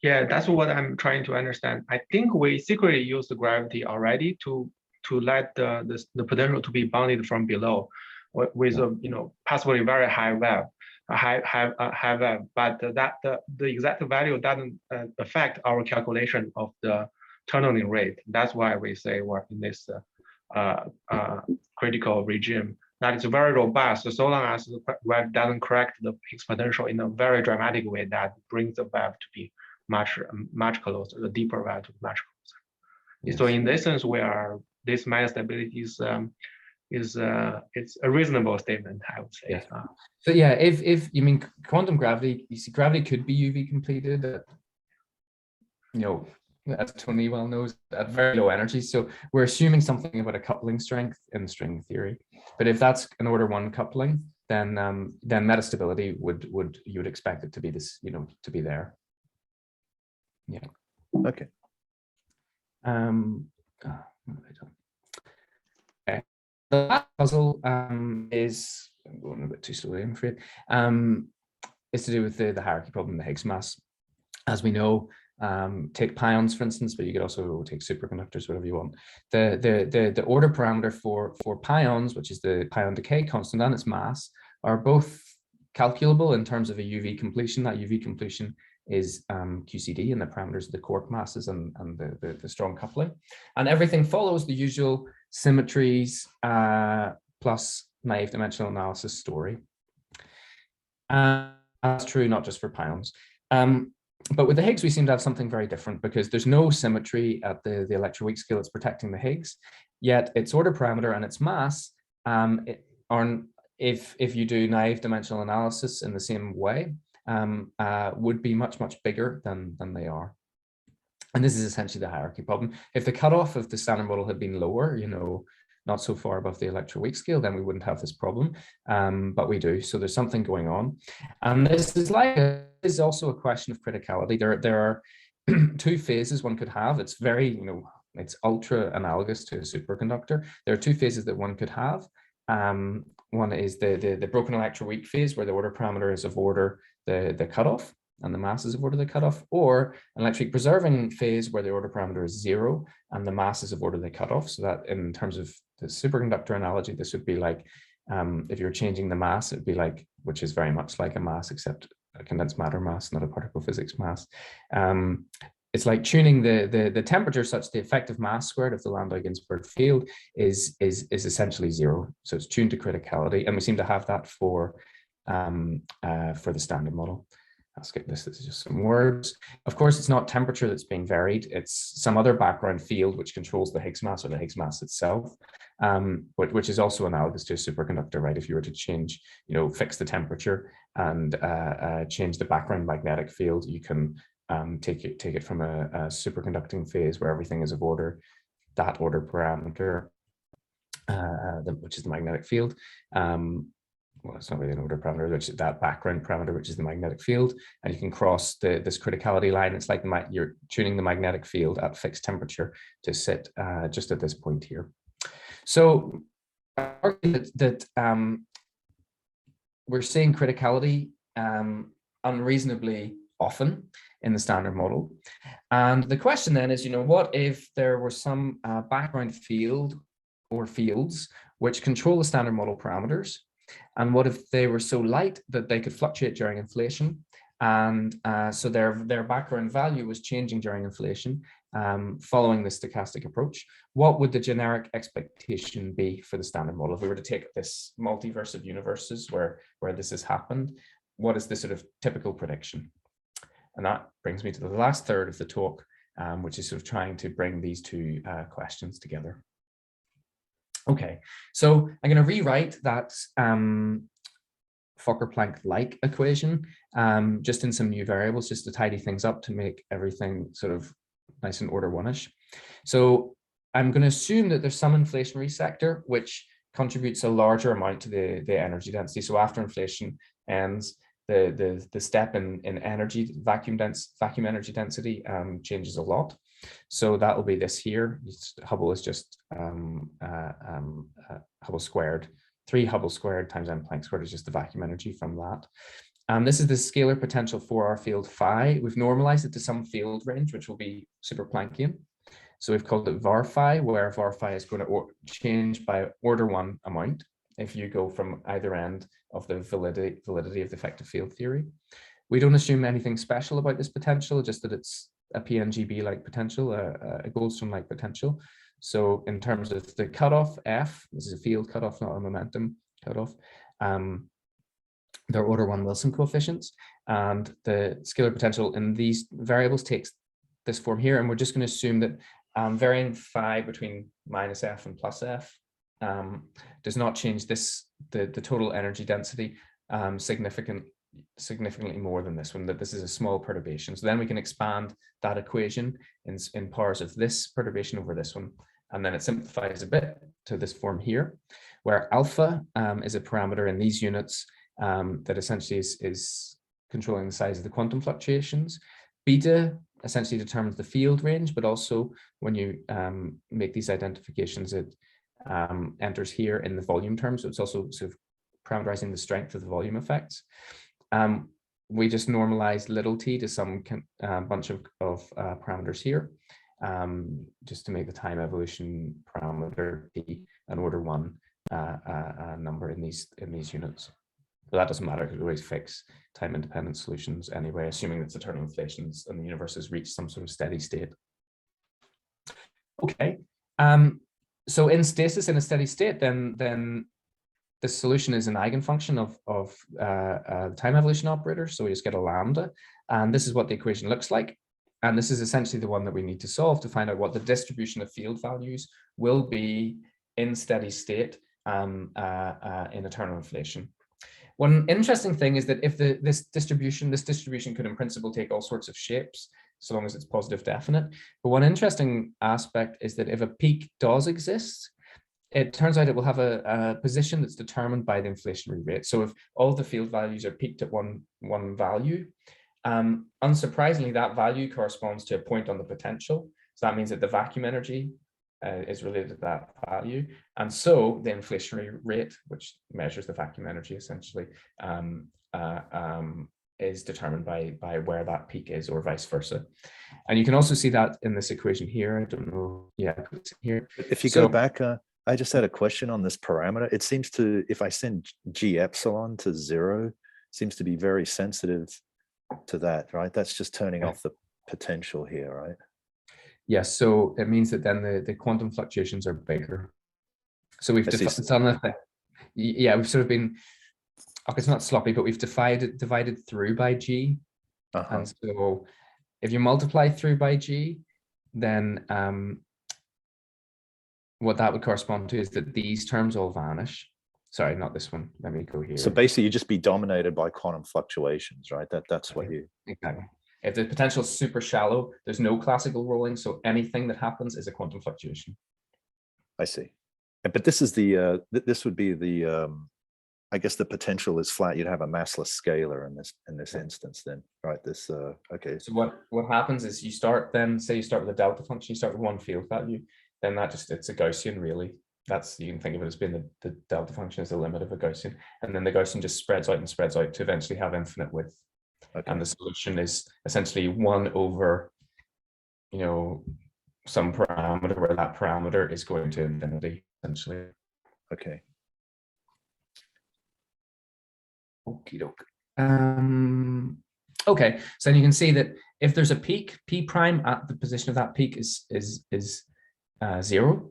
Yeah, that's what I'm trying to understand. I think we secretly use the gravity already to let the potential to be bounded from below with a possibly very high wave, high wave. But the exact value doesn't affect our calculation of the tunneling rate. That's why we say we're in this critical regime. That is very robust. So long as the wave doesn't correct the Higgs potential in a very dramatic way that brings the wave to be much closer, the deeper wave to much closer. Yes. So in this sense, this minor stability is it's a reasonable statement, I would say. Yes. So yeah, if you mean quantum gravity, you see gravity could be UV completed at, as Tony well knows, at very low energy. So we're assuming something about a coupling strength in the string theory. But if that's an order 1 coupling, then metastability you would expect it to be this, to be there. Yeah. Okay. Okay. The last puzzle is, I'm going a bit too slowly, I'm afraid, is to do with the hierarchy problem, the Higgs mass. As we know, take pions, for instance, but you could also take superconductors, whatever you want. The order parameter for pions, which is the pion decay constant and its mass, are both calculable in terms of a UV completion. That UV completion is QCD, and the parameters of the quark masses and the strong coupling. And everything follows the usual symmetries plus naive dimensional analysis story. That's true not just for pions. But with the Higgs, we seem to have something very different, because there's no symmetry at the electroweak scale that's protecting the Higgs, yet its order parameter and its mass if you do naive dimensional analysis in the same way, would be much bigger than they are. And this is essentially the hierarchy problem. If the cutoff of the standard model had been lower, not so far above the electroweak scale, then we wouldn't have this problem, but we do. So there's something going on, and this is also a question of criticality. There are 2 phases one could have. It's very, it's ultra analogous to a superconductor. There are 2 phases that one could have. One is the broken electroweak phase, where the order parameter is of order the cutoff, and the mass is of order the cutoff, or an electric preserving phase where the order parameter is 0 and the mass is of order the cutoff. So that in terms of the superconductor analogy, this would be like, if you're changing the mass, it'd be like, which is very much like a mass, except a condensed matter mass, not a particle physics mass. It's like tuning the temperature such the effective mass squared of the Landau-Ginzburg field is essentially 0. So it's tuned to criticality, and we seem to have that for the standard model. I'll skip this. This is just some words. Of course, it's not temperature that's being varied. It's some other background field which controls the Higgs mass, or the Higgs mass itself, which is also analogous to a superconductor, right? If you were to change, fix the temperature and change the background magnetic field, you can take it from a superconducting phase where everything is of order, that order parameter, which is the magnetic field. Well, it's not really an order parameter, which is that background parameter, which is the magnetic field, and you can cross this criticality line. It's like you're tuning the magnetic field at fixed temperature to sit just at this point here. So I argue that we're seeing criticality unreasonably often in the standard model, and the question then is, what if there were some background field or fields which control the standard model parameters? And what if they were so light that they could fluctuate during inflation, and so their background value was changing during inflation following the stochastic approach? What would the generic expectation be for the standard model if we were to take this multiverse of universes where this has happened? What is the sort of typical prediction? And that brings me to the last third of the talk, which is sort of trying to bring these 2 questions together. Okay, so I'm going to rewrite that Fokker-Planck-like equation just in some new variables, just to tidy things up to make everything sort of nice and order 1-ish. So I'm going to assume that there's some inflationary sector which contributes a larger amount to the energy density. So after inflation ends, the step in energy, vacuum energy density changes a lot. So that will be this here. Hubble is just Hubble squared. 3 Hubble squared times m Planck squared is just the vacuum energy from that. This is the scalar potential for our field phi. We've normalized it to some field range, which will be super Planckian. So we've called it var phi, where var phi is going to change by order 1 amount if you go from either end of the validity of the effective field theory. We don't assume anything special about this potential, just that it's a PNGB-like potential, a Goldstone-like potential. So in terms of the cutoff F, this is a field cutoff, not a momentum cutoff, they're order 1 Wilson coefficients, and the scalar potential in these variables takes this form here, and we're just going to assume that varying phi between minus F and plus F does not change the total energy density significantly more than this one, that this is a small perturbation. So then we can expand that equation in powers of this perturbation over this one, and then it simplifies a bit to this form here, where alpha is a parameter in these units that essentially is controlling the size of the quantum fluctuations. Beta essentially determines the field range, but also when you make these identifications, it enters here in the volume term. So it's also sort of parameterizing the strength of the volume effects. We just normalize little t to some bunch of parameters here, just to make the time evolution parameter p an order 1 number in these units. But that doesn't matter because we always fix time-independent solutions anyway, assuming it's eternal inflations and the universe has reached some sort of steady state. Okay, so in stasis, in a steady state, then the solution is an eigenfunction of the time evolution operator. So we just get a lambda, and this is what the equation looks like. And this is essentially the one that we need to solve to find out what the distribution of field values will be in steady state in eternal inflation. One interesting thing is that if this distribution could in principle take all sorts of shapes, so long as it's positive definite. But one interesting aspect is that if a peak does exist, it turns out it will have a position that's determined by the inflationary rate. So if all the field values are peaked at one value, unsurprisingly, that value corresponds to a point on the potential. So that means that the vacuum energy is related to that value. And so the inflationary rate, which measures the vacuum energy essentially, is determined by where that peak is, or vice versa. And you can also see that in this equation here. I don't know, yeah, it's here. If you go back, I just had a question on this parameter. It seems to, if I send G epsilon to 0, seems to be very sensitive to that, right? That's just turning off the potential here, right? Yes, so it means that then the quantum fluctuations are bigger. So we've done yeah, we've sort of been, okay, it's not sloppy, but we've divided through by G. And so if you multiply through by G, then what that would correspond to is that these terms all vanish. Sorry, not this one. Let me go here. So basically you just be dominated by quantum fluctuations, right? That's what you... Exactly. If the potential is super shallow, there's no classical rolling, so anything that happens is a quantum fluctuation. I see. But this is the this would be the I guess the potential is flat. You'd have a massless scalar in this instance, then, right? This okay. So what happens is you start, then say you start with a delta function, you start with one field value, then that just, it's a Gaussian really. That's, you can think of it as being the delta function is the limit of a Gaussian, and then the Gaussian just spreads out and spreads out to eventually have infinite width. Okay. And the solution is essentially 1 over, you know, some parameter where that parameter is going to infinity, essentially. Okay. Okie doke. Okay, so then you can see that if there's a peak, P prime at the position of that peak is 0.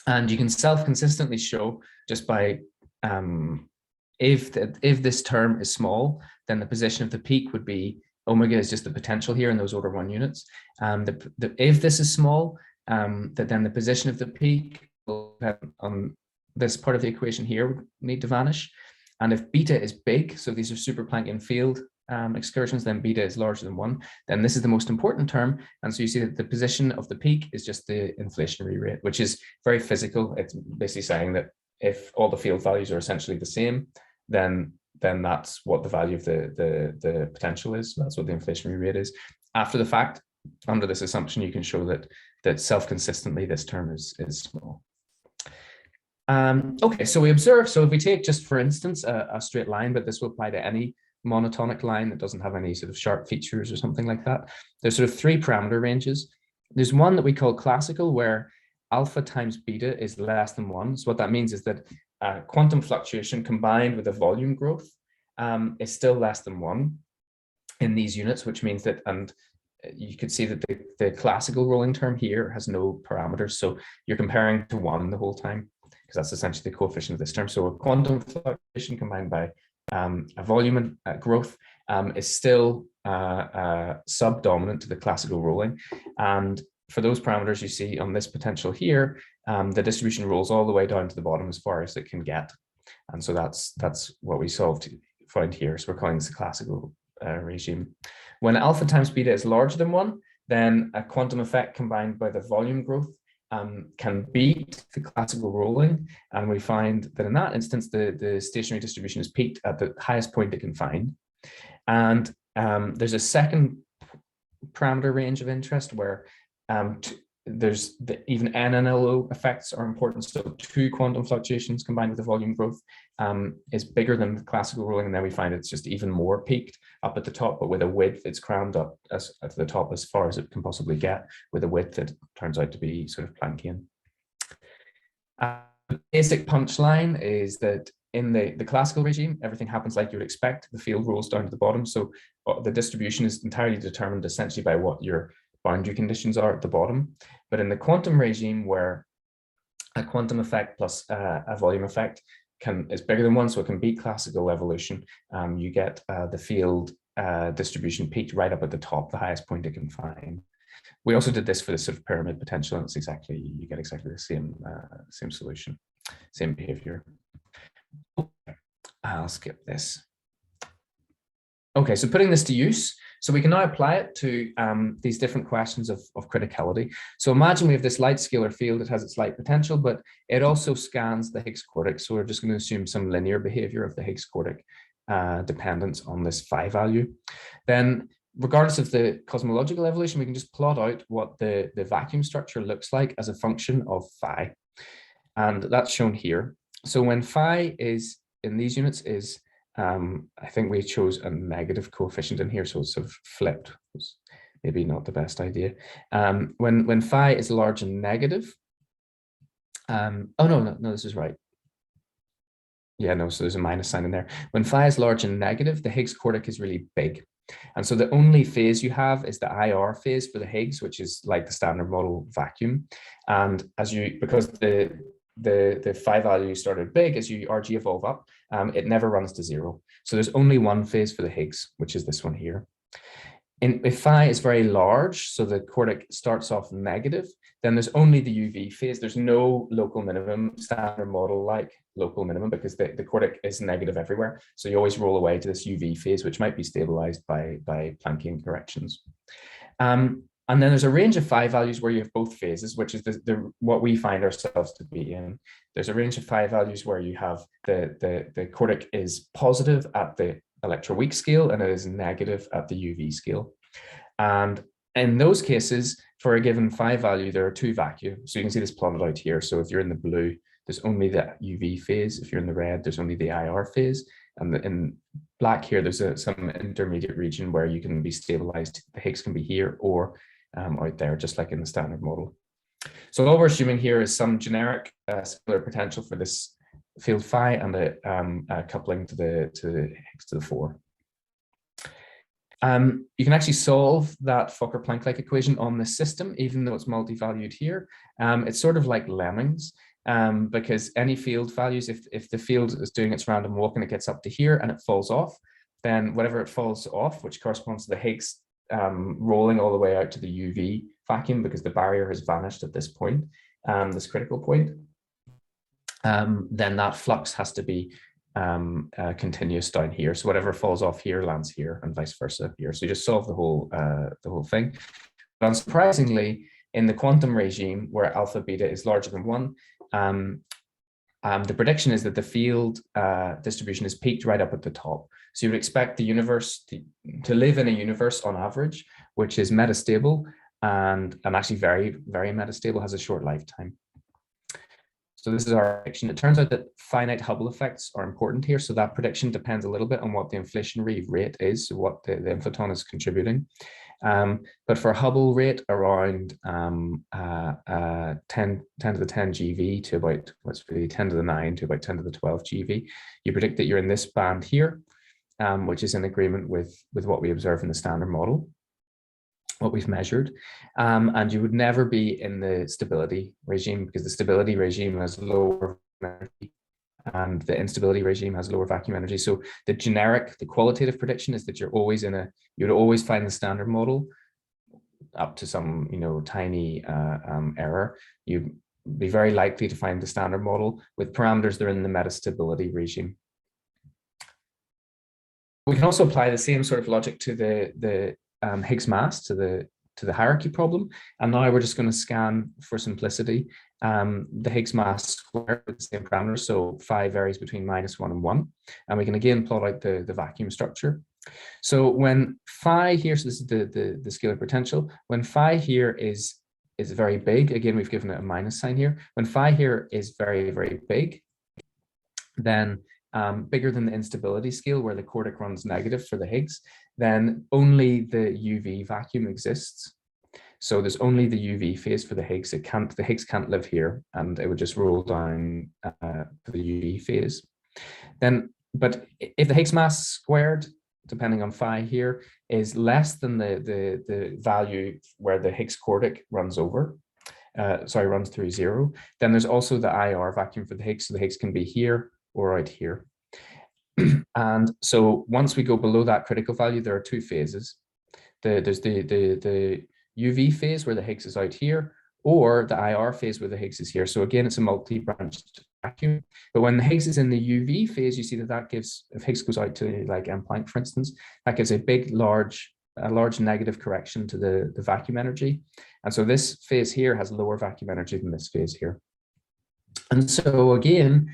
And you can self-consistently show just by if this term is small, then the position of the peak would be omega is just the potential here in those order 1 units. If this is small, that then the position of the peak will depend on this part of the equation here would need to vanish. And if beta is big, so these are super Planckian field excursions, then beta is larger than 1, then this is the most important term. And so you see that the position of the peak is just the inflationary rate, which is very physical. It's basically saying that if all the field values are essentially the same, then that's what the value of the potential is. That's what the inflationary rate is. After the fact, under this assumption, you can show that self-consistently this term is small. Okay, so we observe, so if we take just for instance a straight line, but this will apply to any monotonic line that doesn't have any sort of sharp features or something like that. There's sort of 3 parameter ranges. There's one that we call classical, where alpha times beta is less than 1. So what that means is that quantum fluctuation combined with a volume growth is still less than 1 in these units, which means that, and you could see that the classical rolling term here has no parameters. So you're comparing to 1 the whole time, because that's essentially the coefficient of this term. So a quantum fluctuation combined by a volume growth is still subdominant to the classical rolling. And for those parameters you see on this potential here, the distribution rolls all the way down to the bottom as far as it can get. And so that's what we found here. So we're calling this the classical regime. When alpha times beta is larger than 1, then a quantum effect combined by the volume growth can beat the classical rolling. And we find that in that instance, the stationary distribution is peaked at the highest point it can find. And there's a second parameter range of interest where there's even N and LO effects are important. So 2 quantum fluctuations combined with the volume growth is bigger than the classical rolling. And then we find it's just even more peaked up at the top, but with a width it's crammed up at the top as far as it can possibly get, with a width that turns out to be sort of Planckian. The basic punchline is that in the classical regime, everything happens like you would expect. The field rolls down to the bottom. So the distribution is entirely determined essentially by what your boundary conditions are at the bottom. But in the quantum regime, where a quantum effect plus a volume effect is bigger than 1, so it can beat classical evolution, you get the field distribution peaked right up at the top, the highest point it can find. We also did this for the sort of pyramid potential, and you get exactly the same solution, same behavior. I'll skip this. Okay, so putting this to use, so we can now apply it to these different questions of criticality. So imagine we have this light scalar field that has its light potential, but it also scans the Higgs quartic. So we're just going to assume some linear behavior of the Higgs quartic dependence on this phi value. Then, regardless of the cosmological evolution, we can just plot out what the vacuum structure looks like as a function of phi. And that's shown here. So when phi is in these units is, I think we chose a negative coefficient in here, so it's sort of flipped. It's maybe not the best idea. When phi is large and negative, oh no, this is right. Yeah, no, so there's a minus sign in there. When phi is large and negative, the Higgs quartic is really big. And so the only phase you have is the IR phase for the Higgs, which is like the standard model vacuum. And because the phi value started big, as you RG evolve up, it never runs to 0. So there's only one phase for the Higgs, which is this one here. If phi is very large, so the quartic starts off negative, then there's only the UV phase. There's no local minimum, standard model like local minimum, because the quartic is negative everywhere. So you always roll away to this UV phase, which might be stabilized by Planckian corrections. And then there's a range of phi values where you have both phases, which is what we find ourselves to be in. There's a range of phi values where you have the quartic is positive at the Electroweak scale and it is negative at the UV scale. And in those cases, for a given phi value, there are 2 vacua. So you can see this plotted out here. So if you're in the blue, there's only the UV phase. If you're in the red, there's only the IR phase. And in black here, there's some intermediate region where you can be stabilized. The Higgs can be here or out there, just like in the standard model. So all we're assuming here is some generic scalar potential for this field phi and a coupling to the Higgs to the 4. You can actually solve that Fokker-Planck-like equation on this system, even though it's multi-valued here. It's sort of like lemmings, because any field values, if the field is doing its random walk and it gets up to here and it falls off, then whatever it falls off, which corresponds to the Higgs rolling all the way out to the UV vacuum, because the barrier has vanished at this point, this critical point, then that flux has to be continuous down here. So whatever falls off here lands here and vice versa here. So you just solve the whole thing. But unsurprisingly, in the quantum regime where alpha beta is larger than 1, the prediction is that the field distribution is peaked right up at the top. So you would expect the universe to live in a universe on average, which is metastable and actually very, very metastable, has a short lifetime. So this is our prediction. It turns out that finite Hubble effects are important here. So that prediction depends a little bit on what the inflationary rate is, so what the inflaton is contributing. But for Hubble rate around 10 to the 10 GeV to about, what's really 10 to the 9 to about 10 to the 12 GeV, you predict that you're in this band here, which is in agreement with what we observe in the standard model, what we've measured. And you would never be in the stability regime, because the stability regime has lower energy and the instability regime has lower vacuum energy. So the qualitative prediction is that you'd always find the standard model up to some, tiny error. You'd be very likely to find the standard model with parameters that are in the metastability regime. We can also apply the same sort of logic to the Higgs mass, to the hierarchy problem. And now we're just going to scan, for simplicity, the Higgs mass squared with the same parameters. So phi varies between -1 and 1. And we can again plot out the vacuum structure. So when phi here, so this is the scalar potential, when phi here is very big, again, we've given it a minus sign here. When phi here is very, very big, then bigger than the instability scale where the quartic runs negative for the Higgs, then only the UV vacuum exists. So there's only the UV phase for the Higgs. The Higgs can't live here, and it would just roll down for the UV phase. But if the Higgs mass squared, depending on phi here, is less than the value where the Higgs quartic runs through 0, then there's also the IR vacuum for the Higgs. So the Higgs can be here or out here. And so once we go below that critical value, there are two phases. There's the UV phase where the Higgs is out here, or the IR phase where the Higgs is here. So again, it's a multi-branched vacuum. But when the Higgs is in the UV phase, you see that gives, if Higgs goes out to like M Planck, for instance, that gives a large negative correction to the vacuum energy. And so this phase here has lower vacuum energy than this phase here. And so again,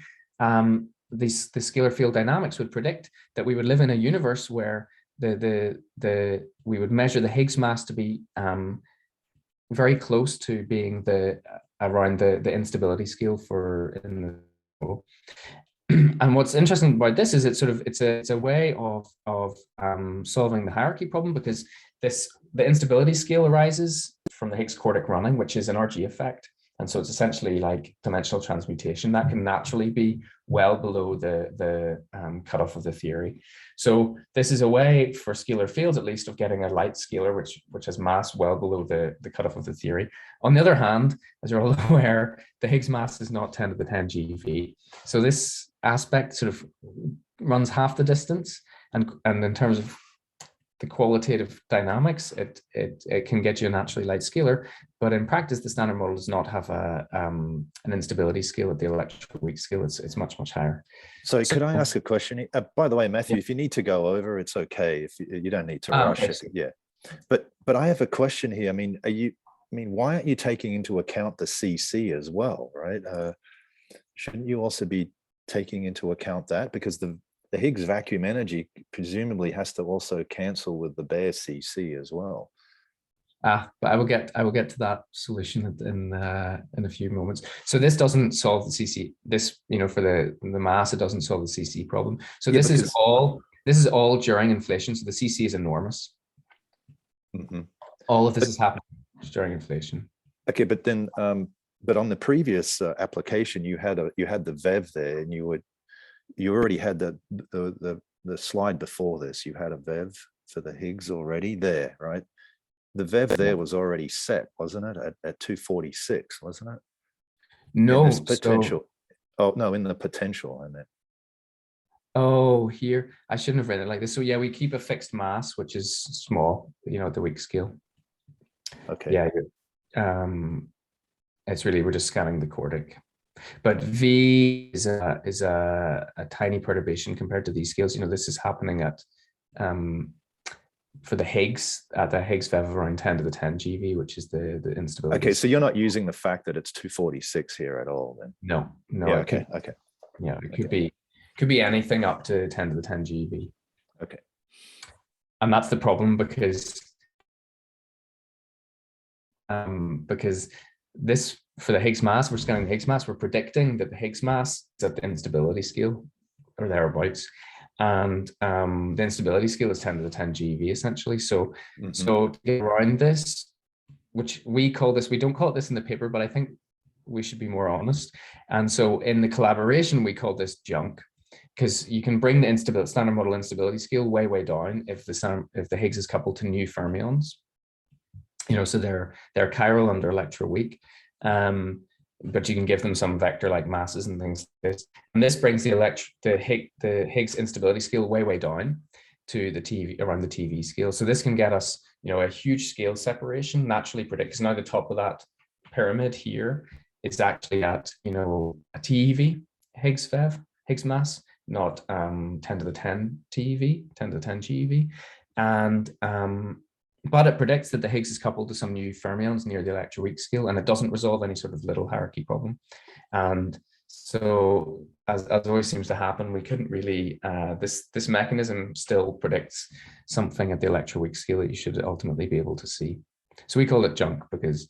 the scalar field dynamics would predict that we would live in a universe where we would measure the Higgs mass to be very close to being around the instability scale in the model. And what's interesting about this is it's a way of solving the hierarchy problem, because the instability scale arises from the Higgs quartic running, which is an RG effect. And so it's essentially like dimensional transmutation that can naturally be well below the cutoff of the theory. So this is a way for scalar fields, at least, of getting a light scalar which has mass well below the cutoff of the theory. On the other hand, as you're all aware, the Higgs mass is not 10 to the 10 GeV. So this aspect sort of runs half the distance, and in terms of the qualitative dynamics, it can get you a naturally light scalar, but in practice, the standard model does not have an instability scale at the Electroweak scale. It's much higher. So could I ask a question? By the way, Matthew, if you need to go over, it's okay. If you don't need to rush it, yeah. But I have a question here. Why aren't you taking into account the CC as well, right? Shouldn't you also be taking into account that, because the Higgs vacuum energy presumably has to also cancel with the bare CC as well. But I will get to that solution in a few moments. So this doesn't solve the CC. This, for the mass, it doesn't solve the CC problem. So this is all during inflation. So the CC is enormous. Mm-hmm. All of this is happening during inflation. Okay, but then, but on the previous application, you had the VEV there, and you already had the slide before this. You had a VEV for the Higgs already there, right? The VEV there was already set, wasn't it? At 246, wasn't it? No, in this potential. In the potential, I meant. Oh, here I shouldn't have read it like this. So yeah, we keep a fixed mass, which is small, at the weak scale. Okay. Yeah. It's really, we're just scanning the quartic. But V is a tiny perturbation compared to these scales. This is happening at for the Higgs, at the Higgs VEV around 10 to the 10 GeV, which is the instability. Okay, so you're not using the fact that it's 246 here at all, then? No. Yeah, okay. Yeah, it could be anything up to 10 to the 10 GeV. Okay. And that's the problem, because this for the Higgs mass, we're scanning the Higgs mass, we're predicting that the Higgs mass is at the instability scale or thereabouts. And the instability scale is 10 to the 10 GeV essentially. So, so to get around this, which we call this, we don't call it this in the paper, but I think we should be more honest. And so in the collaboration, we call this junk, because you can bring the standard model instability scale way, way down if the Higgs is coupled to new fermions. You know, so they're chiral and they're electroweak. But you can give them some vector-like masses and things like this. And this brings the Higgs instability scale way, way down to the TV, around the TV scale. So this can get us, you know, a huge scale separation naturally predicted. Because now the top of that pyramid here is actually at, you know, a TeV Higgs mass, not 10 to the 10 TeV, 10 to the 10 GeV. And but it predicts that the Higgs is coupled to some new fermions near the electroweak scale, and it doesn't resolve any sort of little hierarchy problem. And so, as always seems to happen, we couldn't really, this mechanism still predicts something at the electroweak scale that you should ultimately be able to see. So we call it junk because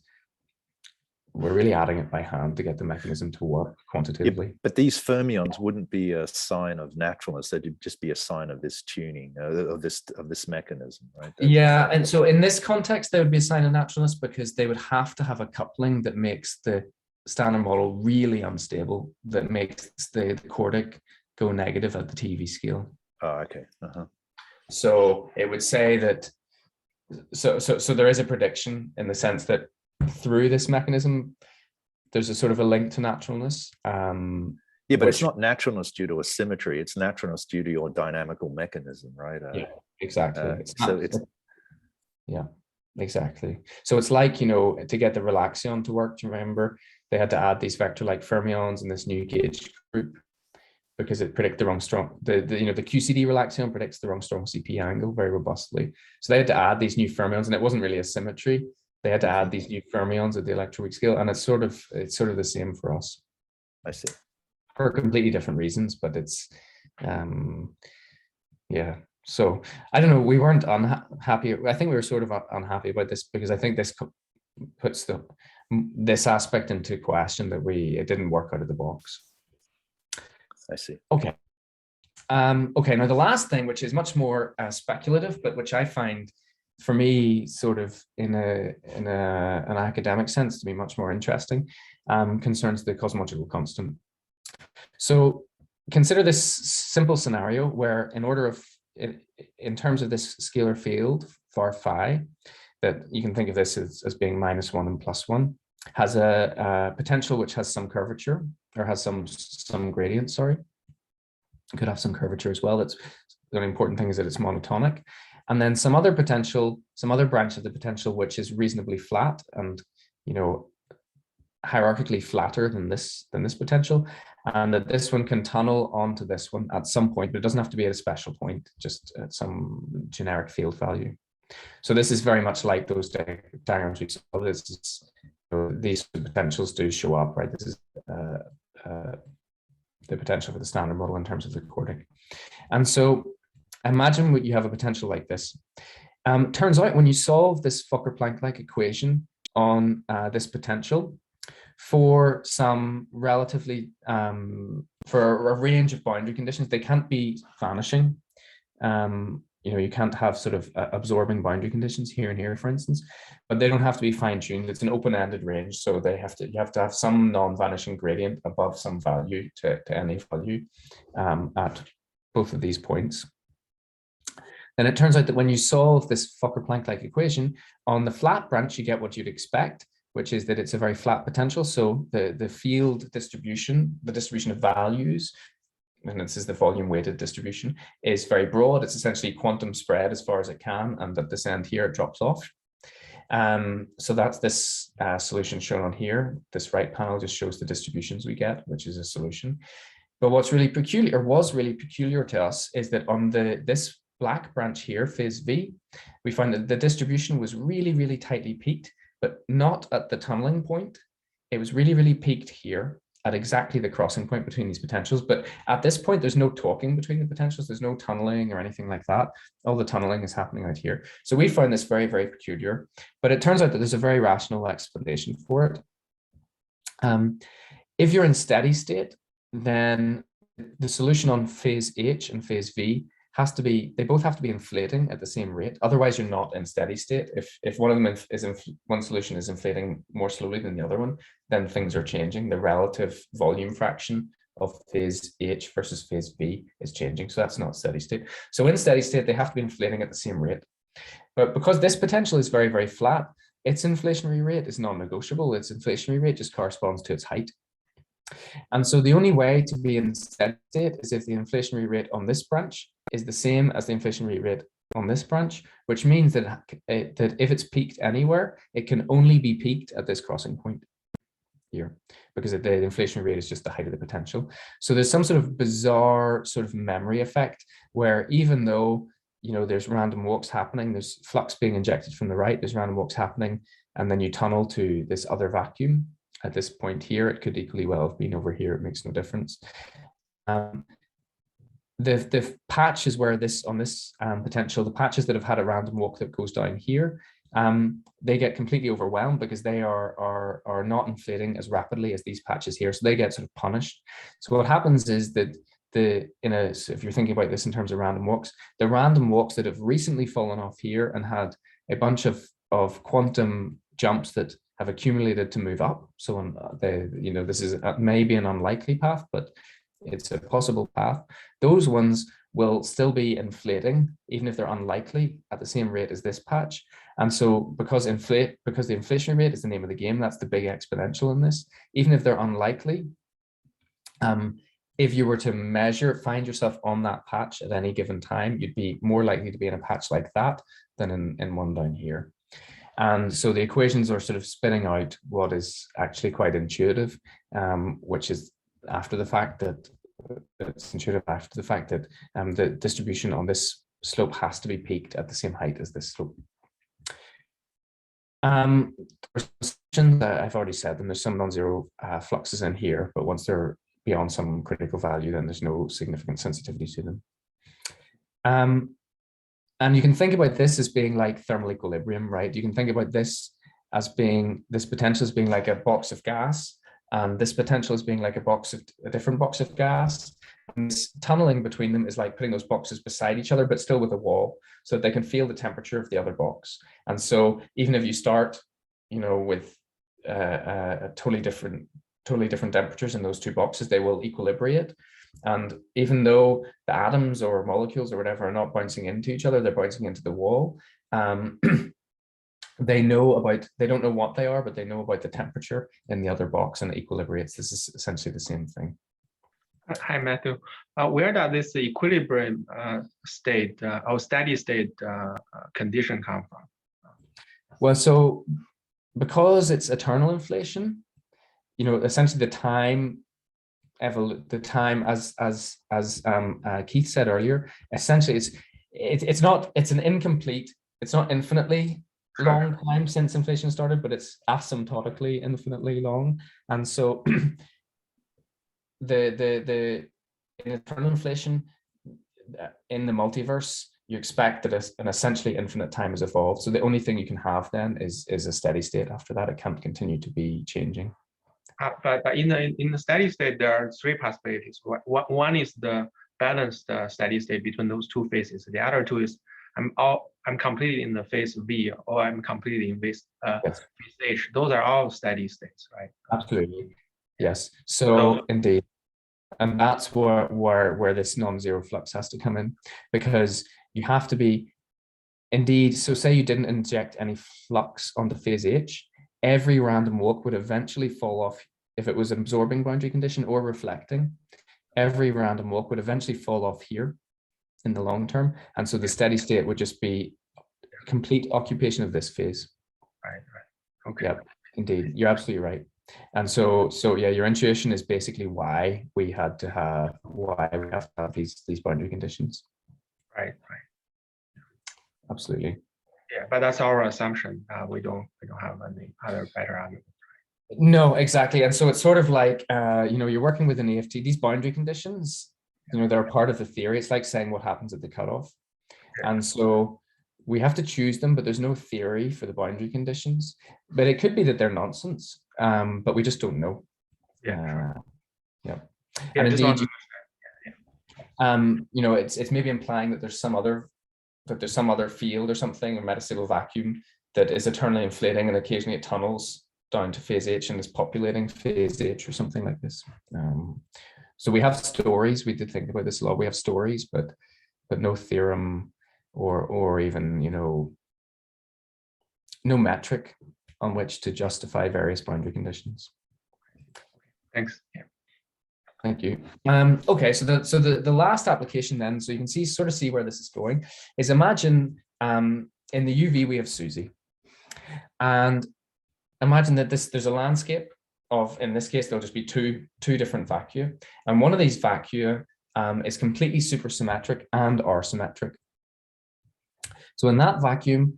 we're really adding it by hand to get the mechanism to work quantitatively. Yeah, but these fermions wouldn't be a sign of naturalness; they'd just be a sign of this tuning, of this mechanism, right? Yeah, and so in this context, they would be a sign of naturalness because they would have to have a coupling that makes the standard model really unstable, that makes the quartic go negative at the TeV scale. Oh, okay. So it would say that. So there is a prediction in the sense that through this mechanism, there's a sort of a link to naturalness. Yeah, but it's not naturalness due to a symmetry. It's naturalness due to your dynamical mechanism, right? Yeah, exactly. Yeah, exactly. So it's like, you know, to get the relaxion to work, do you remember? They had to add these vector-like fermions in this new gauge group because it predicted the wrong strong, the QCD relaxion predicts the wrong strong CP angle very robustly. So they had to add these new fermions, and it wasn't really a symmetry. They had to add these new fermions at the electroweak scale, and it's sort of the same for us. I see. For completely different reasons, but it's yeah. So I don't know. We weren't unhappy. I think we were sort of unhappy about this because I think this puts this aspect into question that it didn't work out of the box. I see. Okay. Okay. Now the last thing, which is much more speculative, but which I find, for me, sort of in an academic sense, to be much more interesting, concerns the cosmological constant. So consider this simple scenario where, in terms of this scalar field for phi, that you can think of this as being -1 and +1, has a potential which has some curvature, or has some gradient. Sorry, it could have some curvature as well. That's the important thing, is that it's monotonic. And then some other branch of the potential which is reasonably flat and, you know, hierarchically flatter than this potential, and that this one can tunnel onto this one at some point, but it doesn't have to be at a special point, just at some generic field value. So this is very much like those diagrams we saw. This is, you know, these potentials do show up, right? This is the potential for the standard model in terms of the quartic. And so imagine you have a potential like this. Turns out when you solve this Fokker-Planck-like equation on this potential for some relatively, for a range of boundary conditions, they can't be vanishing. You know, you can't have sort of absorbing boundary conditions here and here, for instance, but they don't have to be fine-tuned. It's an open-ended range, so you have to have some non-vanishing gradient above some value to any value at both of these points. Then it turns out that when you solve this Fokker-Planck-like equation, on the flat branch, you get what you'd expect, which is that it's a very flat potential. So the field distribution, the distribution of values, and this is the volume weighted distribution, is very broad. It's essentially quantum spread as far as it can, and at this end here, it drops off. So that's this solution shown on here. This right panel just shows the distributions we get, which is a solution. But what's really peculiar, or was really peculiar to us, is that on this black branch here, phase V, we found that the distribution was really, really tightly peaked, but not at the tunneling point. It was really, really peaked here at exactly the crossing point between these potentials. But at this point, there's no talking between the potentials. There's no tunneling or anything like that. All the tunneling is happening out here. So we found this very, very peculiar, but it turns out that there's a very rational explanation for it. If you're in steady state, then the solution on phase H and phase V has to be, they both have to be inflating at the same rate. Otherwise, you're not in steady state. If one of them one solution is inflating more slowly than the other one, then things are changing. The relative volume fraction of phase H versus phase V is changing. So that's not steady state. So in steady state, they have to be inflating at the same rate. But because this potential is very, very flat, its inflationary rate is non-negotiable. Its inflationary rate just corresponds to its height. And so the only way to be in steady state is if the inflationary rate on this branch is the same as the inflationary rate on this branch, which means that if it's peaked anywhere, it can only be peaked at this crossing point here, because the inflationary rate is just the height of the potential. So there's some sort of bizarre sort of memory effect where even though, you know, there's random walks happening, there's flux being injected from the right, there's random walks happening, and then you tunnel to this other vacuum at this point here. It could equally well have been over here. It makes no difference. The patch is where this, on this potential, the patches that have had a random walk that goes down here, they get completely overwhelmed because they are not inflating as rapidly as these patches here. So they get sort of punished. So what happens is that so if you're thinking about this in terms of random walks, the random walks that have recently fallen off here and had a bunch of quantum jumps that have accumulated to move up. So this is maybe an unlikely path, but it's a possible path. Those ones will still be inflating, even if they're unlikely, at the same rate as this patch. And so because the inflationary rate is the name of the game, that's the big exponential in this, even if they're unlikely, if you were to find yourself on that patch at any given time, you'd be more likely to be in a patch like that than in one down here. And so the equations are sort of spinning out what is actually quite intuitive, which is after the fact that the distribution on this slope has to be peaked at the same height as this slope. I've already said them. There's some non-zero fluxes in here, but once they're beyond some critical value, then there's no significant sensitivity to them. And you can think about this as being like thermal equilibrium, right? You can think about this as being, this potential as being like a box of gas, and this potential as being like a different box of gas. And this tunneling between them is like putting those boxes beside each other, but still with a wall, so that they can feel the temperature of the other box. And so even if you start, you know, with totally different temperatures in those two boxes, they will equilibrate. And even though the atoms or molecules or whatever are not bouncing into each other, they're bouncing into the wall. They don't know what they are, but they know about the temperature in the other box, and it equilibrates. This is essentially the same thing. Hi, Matthew. Where does this equilibrium state or steady state condition come from? Well, so because it's eternal inflation, you know, essentially the time as Keith said earlier, essentially it's not infinitely long time since inflation started, but it's asymptotically infinitely long. And so the eternal inflation in the multiverse, you expect that an essentially infinite time has evolved. So the only thing you can have then is a steady state. After that, it can't continue to be changing. But in the steady state, there are three possibilities. One is the balanced steady state between those two phases. The other two is I'm completely in the phase V, or I'm completely in phase H. Those are all steady states, right? Absolutely, yes. So indeed, and that's where this non-zero flux has to come in, because you have to be indeed. So say you didn't inject any flux onto phase H. Every random walk would eventually fall off if it was an absorbing boundary condition or reflecting. Every random walk would eventually fall off here in the long term. And so the steady state would just be complete occupation of this phase. Right. Okay. Yeah, indeed. You're absolutely right. And so yeah, your intuition is basically why we have to have these boundary conditions. Right. Absolutely. Yeah, but that's our assumption. We don't have any other better argument. No, exactly. And so it's sort of like, you're working with an EFT, these boundary conditions, they're part of the theory. It's like saying what happens at the cutoff. Yeah. And so we have to choose them, but there's no theory for the boundary conditions. But it could be that they're nonsense, but we just don't know. Yeah. Yeah. Yeah, And just indeed, want you know, it's maybe implying that there's some other field or something, a metastable vacuum that is eternally inflating, and occasionally it tunnels down to phase H and is populating phase H or something like this. So we have stories. We did think about this a lot. We have stories, but no theorem or even, you know, no metric on which to justify various boundary conditions. Thanks. Yeah. Thank you. Okay, so the last application then, so you can sort of see where this is going, is imagine in the UV we have SUSY, and imagine that there's a landscape of, in this case, there'll just be two different vacua, and one of these vacua is completely supersymmetric and R-symmetric. So in that vacuum,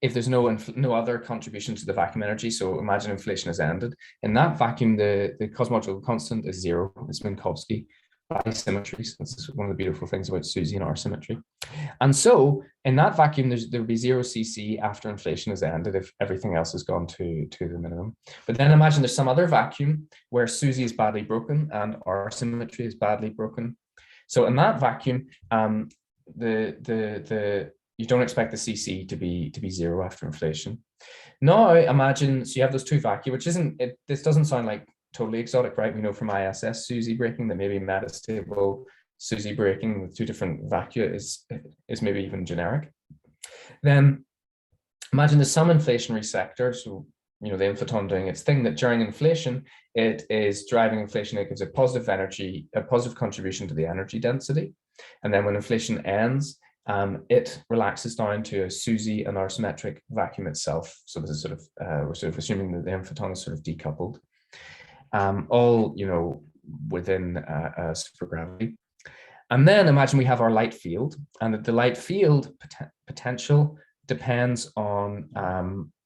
if there's no other contribution to the vacuum energy, so imagine inflation has ended, in that vacuum, the cosmological constant is 0. It's Minkowski by symmetries. That's one of the beautiful things about SUSY and R-symmetry. And so in that vacuum, there would be 0 CC after inflation has ended if everything else has gone to the minimum. But then imagine there's some other vacuum where SUSY is badly broken and R-symmetry is badly broken. So in that vacuum, you don't expect the CC to be 0 after inflation. Now imagine, so you have those two vacua, which this doesn't sound like totally exotic, right? We know from ISS SUSY breaking that maybe metastable SUSY breaking with two different vacua is maybe even generic. Then imagine there's some inflationary sector, so you know the inflaton doing its thing, that during inflation it is driving inflation. It gives a positive energy, a positive contribution to the energy density, and then when inflation ends, it relaxes down to a SUSY and R-symmetric vacuum itself. So this is sort of we're sort of assuming that the inflaton is sort of decoupled, all you know within supergravity. And then imagine we have our light field, and that the light field potential depends on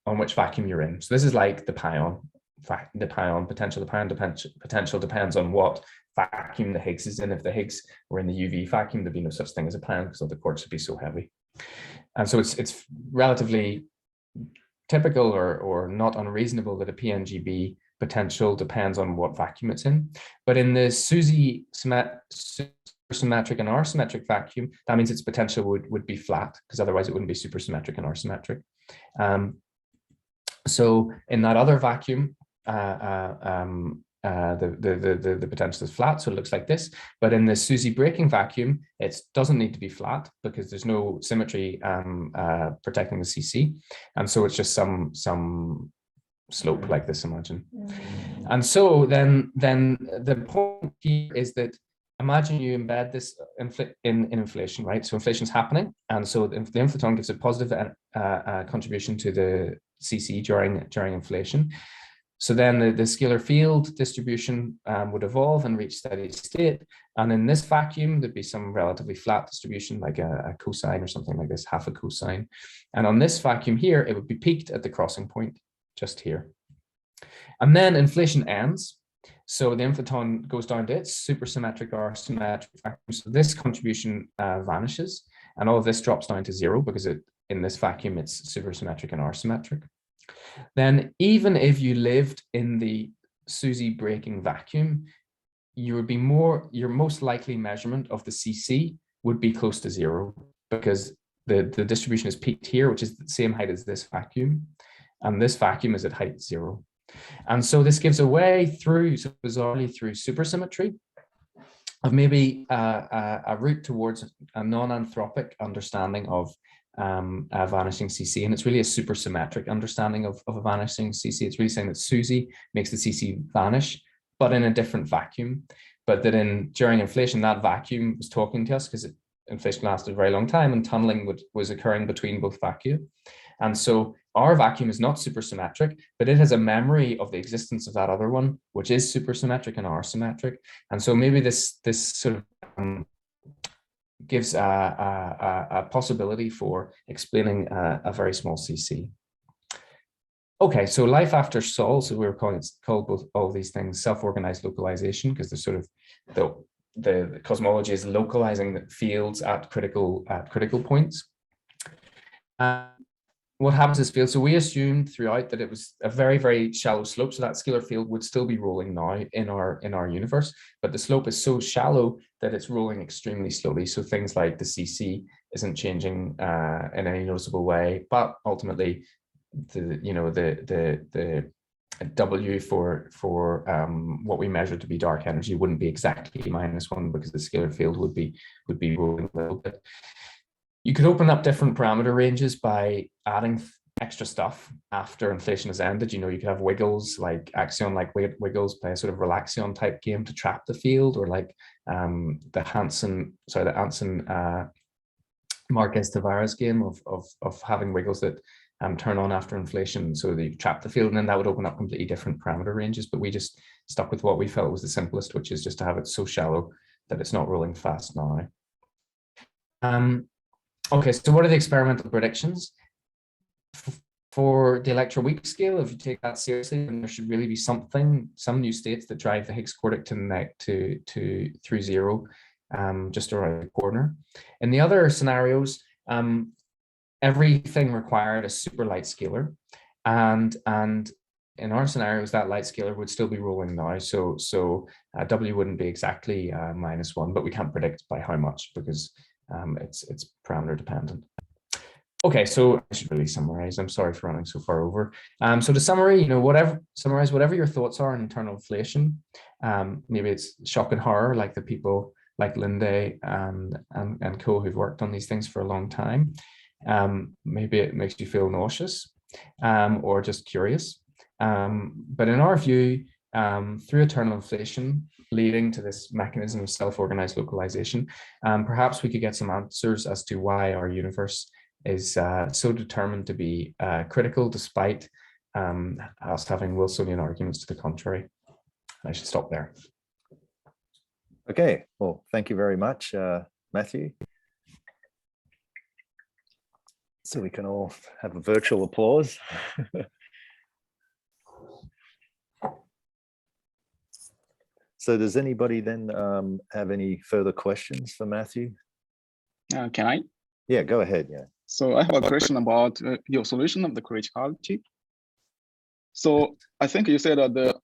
which vacuum you're in. So this is like the pion potential. The pion potential depends on what vacuum the Higgs is in. If the Higgs were in the UV vacuum, there'd be no such thing as a pion because all the quarks would be so heavy. And so it's relatively typical or not unreasonable that a PNGB potential depends on what vacuum it's in. But in the SUSY supersymmetric and R-symmetric vacuum, that means its potential would be flat, because otherwise it wouldn't be supersymmetric and R-symmetric. So in that other vacuum, the potential is flat, so it looks like this. But in the SUSY breaking vacuum, it doesn't need to be flat because there's no symmetry protecting the CC, and so it's just some slope like this, imagine. And so then the point here is that imagine you embed this in inflation, right? So inflation's happening, and so the inflaton gives a positive contribution to the CC during inflation. So then the scalar field distribution would evolve and reach steady state. And in this vacuum, there'd be some relatively flat distribution, like a cosine or something like this, half a cosine. And on this vacuum here, it would be peaked at the crossing point, just here. And then inflation ends. So the inflaton goes down to its supersymmetric or symmetric vacuum. So this contribution vanishes, and all of this drops down to 0 because in this vacuum, it's supersymmetric and R-symmetric. Then even if you lived in the SUSY breaking vacuum, your most likely measurement of the CC would be close to 0, because the distribution is peaked here, which is the same height as this vacuum, and this vacuum is at height 0. And so this gives a way through, so bizarrely through supersymmetry, of maybe a route towards a non-anthropic understanding of a vanishing CC. And it's really a supersymmetric understanding of a vanishing CC. It's really saying that SUSY makes the CC vanish, but in a different vacuum. But that during inflation, that vacuum was talking to us because inflation lasted a very long time and tunneling was occurring between both vacua. And so our vacuum is not supersymmetric, but it has a memory of the existence of that other one, which is supersymmetric and R-symmetric. And so maybe this sort of gives a possibility for explaining a very small CC. Okay, so life after Sol, so we were called both all these things self-organized localization, because they're sort of the cosmology is localizing the fields at critical points. what happens is field. So we assumed throughout that it was a very, very shallow slope. So that scalar field would still be rolling now in our universe, but the slope is so shallow that it's rolling extremely slowly. So things like the CC isn't changing in any noticeable way, but ultimately the W for what we measure to be dark energy wouldn't be exactly -1 because the scalar field would be rolling a little bit. You could open up different parameter ranges by adding extra stuff after inflation has ended. You could have wiggles, like axion-like wiggles, play a sort of relaxion type game to trap the field, or like the Hansen Marquez Tavares game of having wiggles that turn on after inflation, so that you trap the field, and then that would open up completely different parameter ranges. But we just stuck with what we felt was the simplest, which is just to have it so shallow that it's not rolling fast now. Okay, so what are the experimental predictions? For the Electroweak scale, if you take that seriously, then there should really be some new states that drive the Higgs quartic through zero, just around the corner. In the other scenarios, everything required a super light scalar, and in our scenarios, that light scalar would still be rolling now. So W wouldn't be exactly -1, but we can't predict by how much because it's parameter dependent. Okay, so I should really summarize. I'm sorry for running so far over. So to summarize whatever your thoughts are on internal inflation. Maybe it's shock and horror, like the people like Linde and co who've worked on these things for a long time. Maybe it makes you feel nauseous or just curious. But in our view, through eternal inflation leading to this mechanism of self-organized localization, perhaps we could get some answers as to why our universe is so determined to be critical, despite us having Wilsonian arguments to the contrary. I should stop there. Okay, well, thank you very much, Matthew. So we can all have a virtual applause. So does anybody then have any further questions for Matthew? Can I? Yeah, go ahead. Yeah. So I have a question about your solution of the criticality. So I think you said that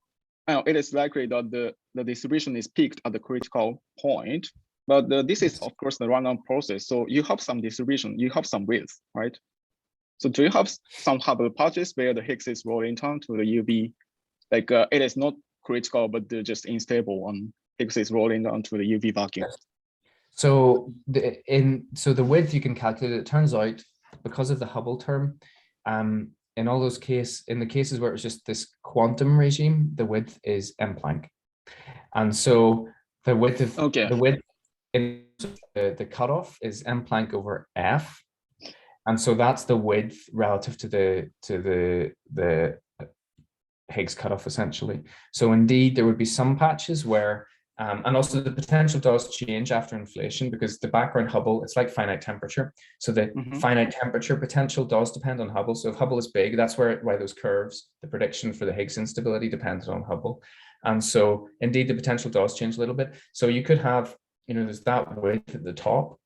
it is likely that the distribution is peaked at the critical point, but this is of course the random process. So you have some distribution, you have some width, right? So do you have some Hubble patches where the Higgs is rolling down to the UV? Like it is not critical, but they're just unstable, and Higgs is rolling down to the UV vacuum. So the width you can calculate. It turns out because of the Hubble term, in all those in the cases where it's just this quantum regime, the width is M Planck, and so the width of the width in the cutoff is M Planck over F, and so that's the width relative to the Higgs cutoff essentially. So indeed, there would be some patches where, and also the potential does change after inflation because the background Hubble, it's like finite temperature. So the finite temperature potential does depend on Hubble. So if Hubble is big, that's why those curves, the prediction for the Higgs instability depended on Hubble. And so indeed, the potential does change a little bit. So you could have, there's that width at the top,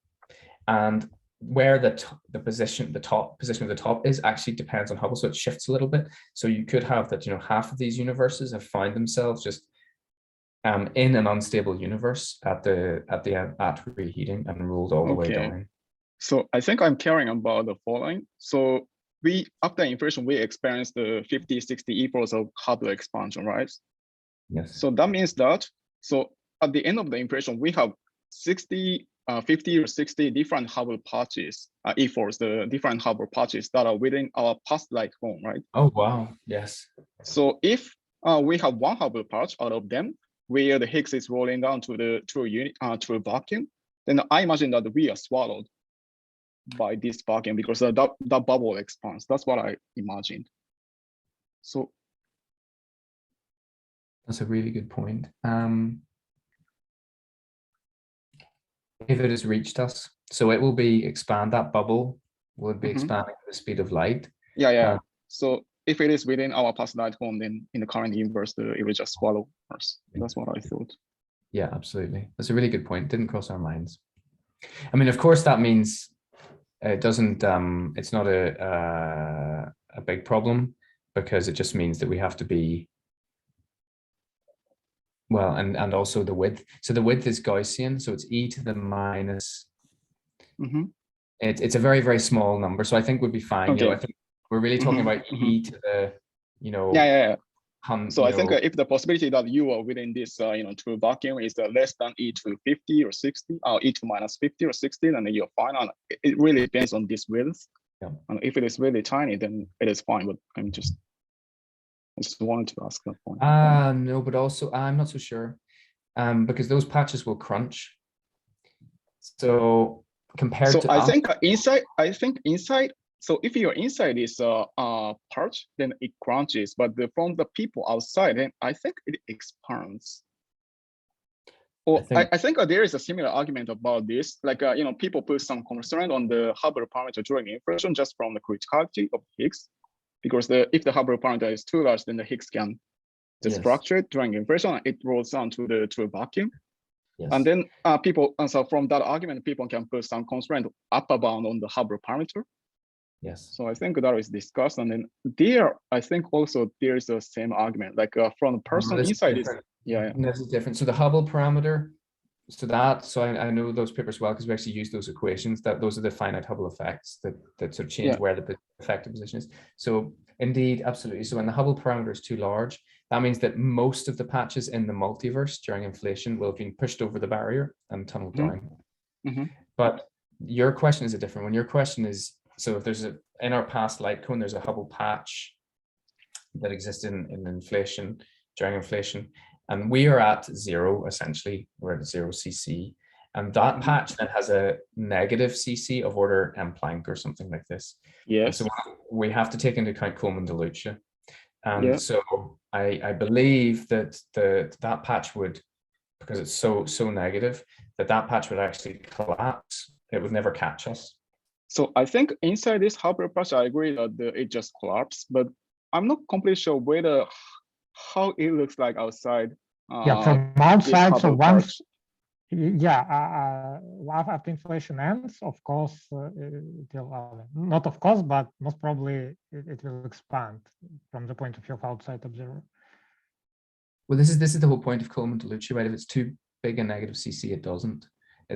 and where the position of the top is actually depends on Hubble, so it shifts a little bit. So you could have that, half of these universes have found themselves just in an unstable universe at reheating and rolled all the way down. So I think I'm caring about the following. So after inflation, we experienced the 50-60 epochs of Hubble expansion, right? Yes. So that means that, so at the end of the inflation, we have 50 or 60 different Hubble patches, epochs, the different Hubble patches that are within our past light cone, right? Oh, wow, yes. So if we have one Hubble patch out of them, where the Higgs is rolling down to a vacuum, then I imagine that we are swallowed by this vacuum because that bubble expands. That's what I imagined. So that's a really good point. If it has reached us, so it will be that bubble will be expanding at the speed of light. Yeah. So if it is within our past light cone, then in the current universe, it will just swallow us. That's what I thought. Yeah, absolutely. That's a really good point. Didn't cross our minds. I mean, of course, that means it doesn't. It's not a big problem because it just means that we have to be well, and also the width. So the width is Gaussian, so it's e to the minus. It's a very, very small number, so I think we'd be fine. Okay. You know, I think we're really talking about e to the, you know. Yeah. So you I think know, if the possibility that you are within this, true vacuum is less than e to 50 or 60, or e to minus 50 or 60, then you're fine. And it really depends on this width. Yeah. And if it is really tiny, then it is fine. But I just wanted to ask that point. No, but also I'm not so sure, because those patches will crunch. So compared So to I think inside. So if your inside is part, then it crunches. But from the people outside, then I think it expands. Or I think there is a similar argument about this. Like people put some constraint on the Hubble parameter during inflation just from the criticality of Higgs, because if the Hubble parameter is too large, then the Higgs can just fluctuate during inflation. It rolls down to a vacuum. Yes. And then so from that argument, people can put some constraint upper bound on the Hubble parameter. Yes. So I think that is discussed, and then I think also there is the same argument, like from the person inside is This is different. So the Hubble parameter, so I know those papers well because we actually use those equations. Those are the finite Hubble effects that sort of change where the effective position is. So indeed, absolutely. So when the Hubble parameter is too large, that means that most of the patches in the multiverse during inflation will have been pushed over the barrier and tunneled down. But your question is a different one. Your question is, so if there's in our past light cone, there's a Hubble patch that exists in inflation, during inflation, and we are at 0, essentially. We're at 0 cc, and that patch then has a negative cc of order m Planck or something like this. Yes. And so we have to take into account Coleman-DeLucia. And so I believe that that patch would, because it's so negative, that patch would actually collapse. It would never catch us. So I think inside this Hubble patch, I agree that it just collapsed, but I'm not completely sure how it looks like outside. From outside. So once, after inflation ends, of course, it will, not of course, but most probably it will expand from the point of view of outside observer. Well, this is the whole point of Coleman-DeLucia, right? If it's too big a negative cc, it doesn't.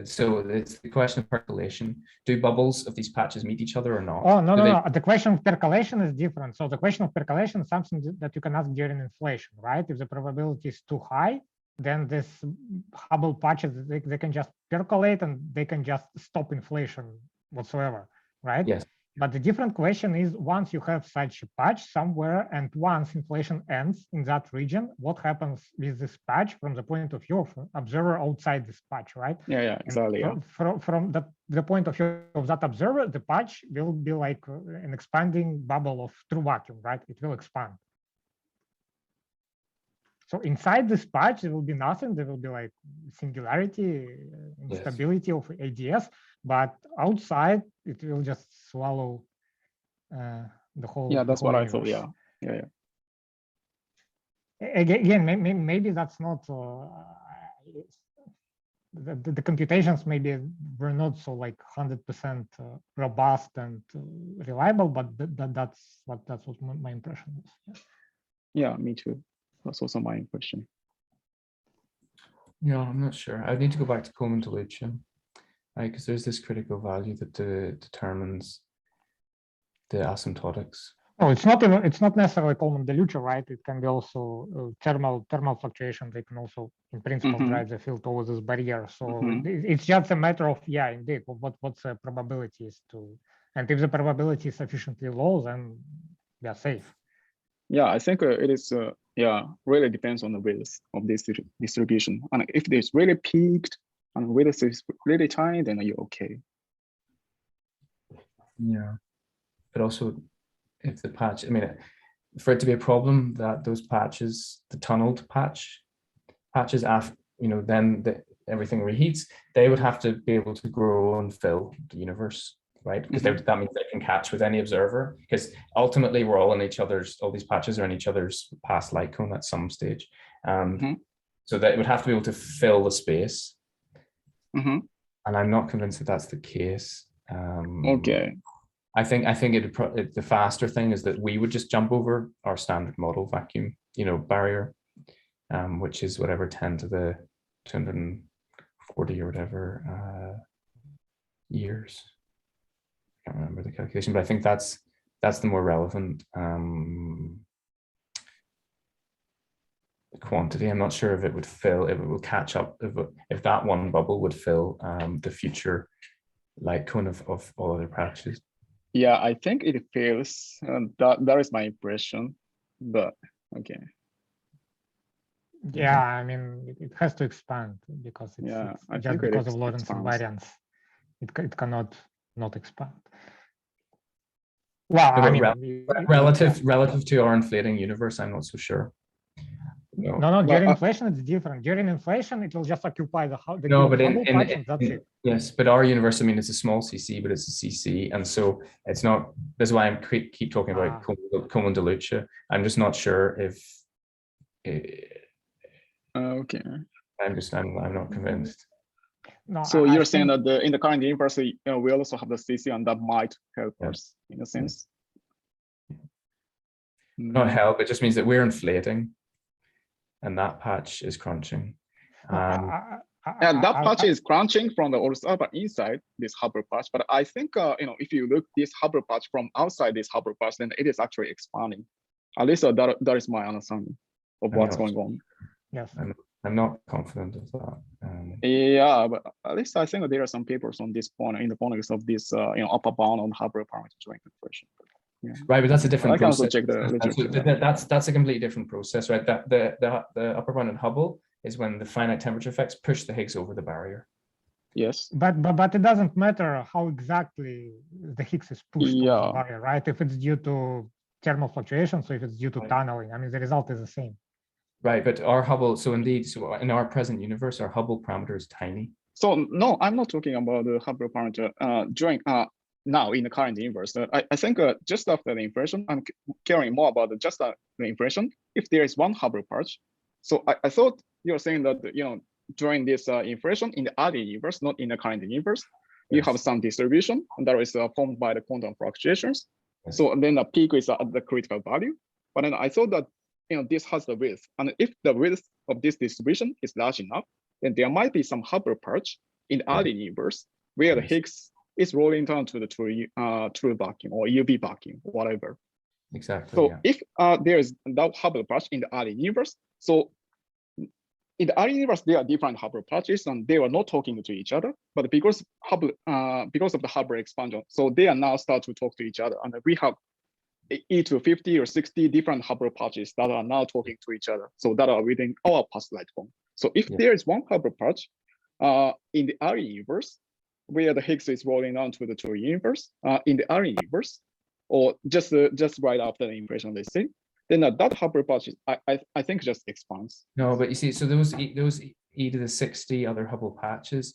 So it's the question of percolation. Do bubbles of these patches meet each other or not? Oh, no. The question of percolation is different. So the question of percolation is something that you can ask during inflation, right? If the probability is too high, then this Hubble patches, they can just percolate and they can just stop inflation whatsoever, right? Yes. But the different question is, once you have such a patch somewhere and once inflation ends in that region, what happens with this patch from the point of view of observer outside this patch, right? Yeah, exactly. From the point of view of that observer, the patch will be like an expanding bubble of true vacuum, right? It will expand. So inside this patch, there will be nothing. There will be like singularity, instability of ADS, but outside it will just swallow the whole. Yeah, that's what universe. I thought. Yeah. Again, maybe that's not. The computations maybe were not so like 100% robust and reliable, but that's what my impression is. Yeah, me too. That's also my impression. Yeah, I'm not sure. I need to go back to Coleman-DeLucia, right? Because there's this critical value that determines the asymptotics. Oh, it's not necessarily Coleman-DeLucia, right? It can be also thermal fluctuation. They can also, in principle, drive the field towards this barrier. So it's just a matter of, indeed, what's the probabilities to, and if the probability is sufficiently low, then we are safe. Yeah, I think it is. Really depends on the width of this distribution. And if it's really peaked and width is really tiny, then you're okay. Yeah, but also if the patch, for it to be a problem, that those patches, the tunneled patches after, then everything reheats, they would have to be able to grow and fill the universe, right? Because that means they can catch with any observer, because ultimately we're all in all these patches are in each other's past light cone at some stage. So that it would have to be able to fill the space. And I'm not convinced that that's the case. Okay. I think the faster thing is that we would just jump over our standard model vacuum, barrier, which is whatever 10 to the 240 or whatever years. I can't remember the calculation, but I think that's the more relevant quantity. I'm not sure if it would fill, if it will catch up, if that one bubble would fill the future light cone of all other patches. Yeah, I think it fails. That is my impression, but okay. Yeah, I mean, it has to expand because it's just because of Lorentz invariance. It cannot not expand. Well, No, I mean, relative to our inflating universe, I'm not so sure. No, during inflation it's different. During inflation, it will just occupy the no, but patch, and that's it. Yes, but our universe, I mean, it's a small CC, but it's a CC, and so it's not. That's why I keep talking about Coleman de Lucia. I'm just not sure if. Okay. I'm not convinced. No, so you're saying that in the current universe, we also have the CC, and that might help us in a sense. Not help. It just means that we're inflating, and that patch is crunching. And that patch is crunching from the outside, but inside this Hubble patch. But I think if you look this Hubble patch from outside this Hubble patch, then it is actually expanding. At least that is my understanding of what's going on. Yes. I'm not confident of that. Yeah, but at least I think that there are some papers on this point in the context of this upper bound on Hubble parameter during inflation. Yeah. Right, but that's a different process. I can also check the literature. That's a completely different process, right? That the upper bound in Hubble is when the finite temperature effects push the Higgs over the barrier. Yes. But it doesn't matter how exactly the Higgs is pushed over the barrier, right? If it's due to thermal fluctuations, or if it's due to tunneling, I mean, the result is the same. Right, but our Hubble, so in our present universe, our Hubble parameter is tiny. So no, I'm not talking about the Hubble parameter during now in the current universe. I think just after the inflation, I'm caring more about just the inflation. If there is one Hubble patch, so I thought you're saying that during this inflation in the early universe, not in the current universe, you have some distribution that is formed by the quantum fluctuations. Yes. So then the peak is at the critical value. But then I thought that this has the width, and if the width of this distribution is large enough, then there might be some Hubble patch in the early universe where the Higgs is rolling down to the true vacuum or UV vacuum, whatever. Exactly. So if there is that Hubble patch in the early universe, so in the early universe there are different Hubble patches and they were not talking to each other, but because of the Hubble expansion, so they are now start to talk to each other, and we have e to 50 or 60 different Hubble patches that are now talking to each other, so that are within our past light cone. So if there is one Hubble patch in the early universe where the Higgs is rolling down to the true universe in the early universe, or just right after the inflation, let's say, then that Hubble patch I think just expands. No, but you see, so those e to the 60 other Hubble patches,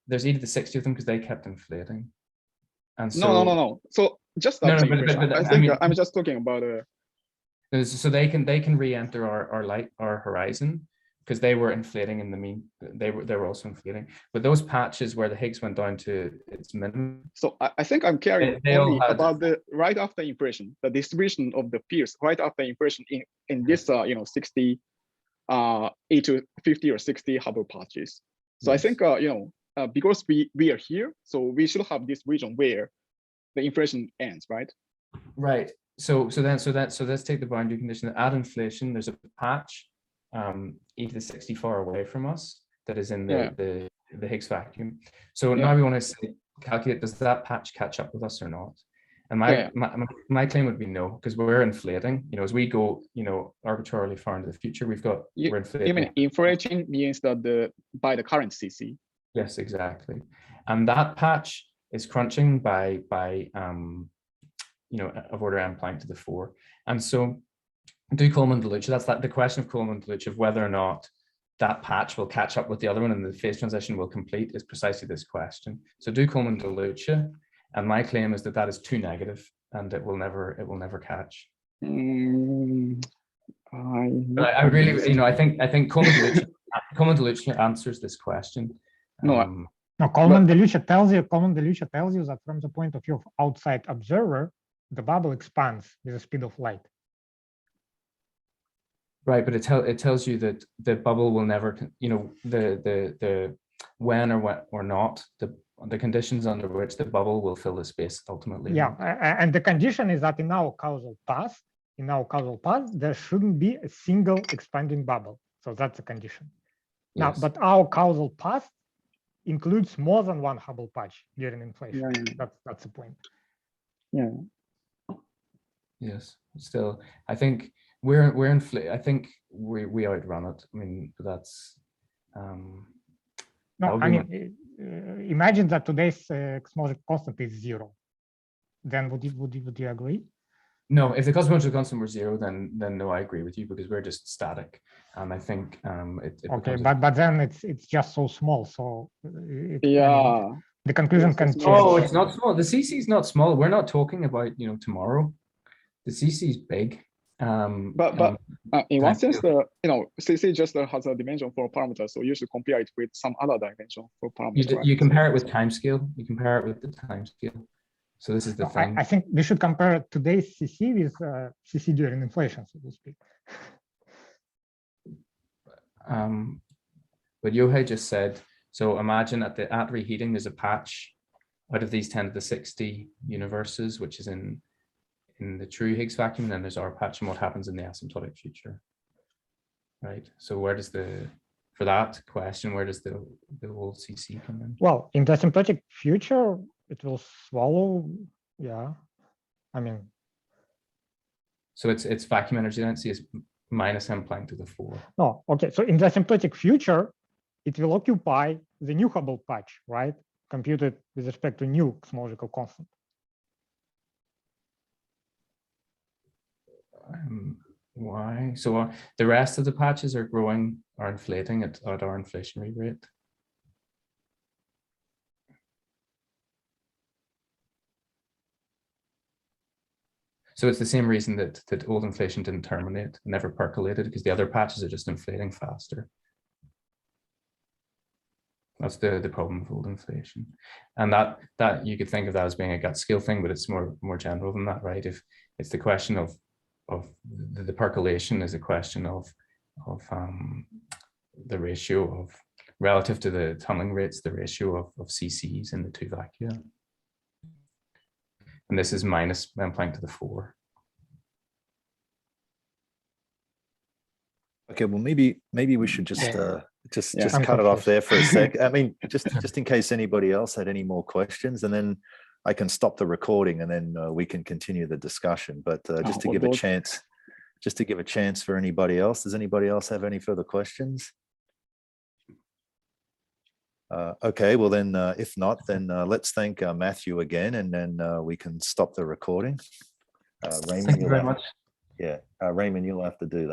there's e to the 60 of them because they kept inflating. And so no. So just after inflation, I think I'm just talking about so they can re-enter our horizon because they were inflating in the mean. They were also inflating, but those patches where the Higgs went down to its minimum. So I think I'm caring only about the right after inflation, the distribution of the peers right after inflation in this 60 e to 50 or 60 Hubble patches. So yes. I think because we are here, so we should have this region where the inflation ends, right? Right. So let's take the boundary condition. At inflation, there's a patch e to the 60 far away from us that is in the Higgs vacuum. So now we want to calculate, does that patch catch up with us or not? And my claim would be no, because we're inflating. As we go, arbitrarily far into the future, we're inflating. Even inflating means that by the current CC. Yes, exactly. And that patch is crunching by of order n Planck to the 4. And so do Coleman de Lucia, that's the question of Coleman de Lucia of whether or not that patch will catch up with the other one and the phase transition will complete is precisely this question. So do Coleman de Lucia, and my claim is that is too negative and it will never catch. I really, I think Coleman de Lucia answers this question. No, No, Coleman-Delucia tells you that from the point of view of outside observer, the bubble expands with the speed of light. Right, but it tells you that the bubble will never, the when or not the conditions under which the bubble will fill the space ultimately. Yeah, and the condition is that in our causal path, there shouldn't be a single expanding bubble. So that's a condition. Now, Yes. but our causal path includes more than one Hubble patch during inflation. Yeah. That's the point. Yeah. Yes. Still, I think I think we outrun it. I mean, that's. No, I mean, imagine that today's cosmological constant is 0. Then would you agree? No, if the cosmological constant were 0, then no, I agree with you, because we're just static. I think it okay, but then it's just so small. So Yeah. I mean, the conclusion can change. Oh, it's not small. The CC is not small. We're not talking about tomorrow. The CC is big. But in one sense, CC just has a dimension for parameter, so you should compare it with some other dimension for parameter. You compare it with time scale. You compare it with the time scale. So this is the thing. I think we should compare today's CC with CC during inflation, so to speak. But Yohei just said, so imagine at reheating, there's a patch out of these 10 to the 60 universes, which is in the true Higgs vacuum, and then there's our patch, and what happens in the asymptotic future, right? So where does for that question, where does the whole CC come in? Well, in the asymptotic future, it will swallow, yeah. I mean, so its vacuum energy density is minus m Planck to the 4. No, okay. So in the asymptotic future, it will occupy the new Hubble patch, right? Computed with respect to new cosmological constant. Why? So the rest of the patches are inflating at our inflationary rate. So it's the same reason that old inflation didn't terminate, never percolated, because the other patches are just inflating faster. That's the problem with old inflation. And that you could think of that as being a gut scale thing, but it's more general than that, right? If it's the question of the percolation is a question of the ratio of, relative to the tunneling rates, the ratio of CCs in the two vacua. And this is minus m Planck to the 4. Okay, well, maybe we should just cut it off there for a sec. I mean, just in case anybody else had any more questions, and then I can stop the recording, and then we can continue the discussion. But just to give a chance for anybody else. Does anybody else have any further questions? Okay, well then, if not, then let's thank Matthew again, and then we can stop the recording. Raymond, Thank you very much. Yeah, Raymond, you'll have to do that.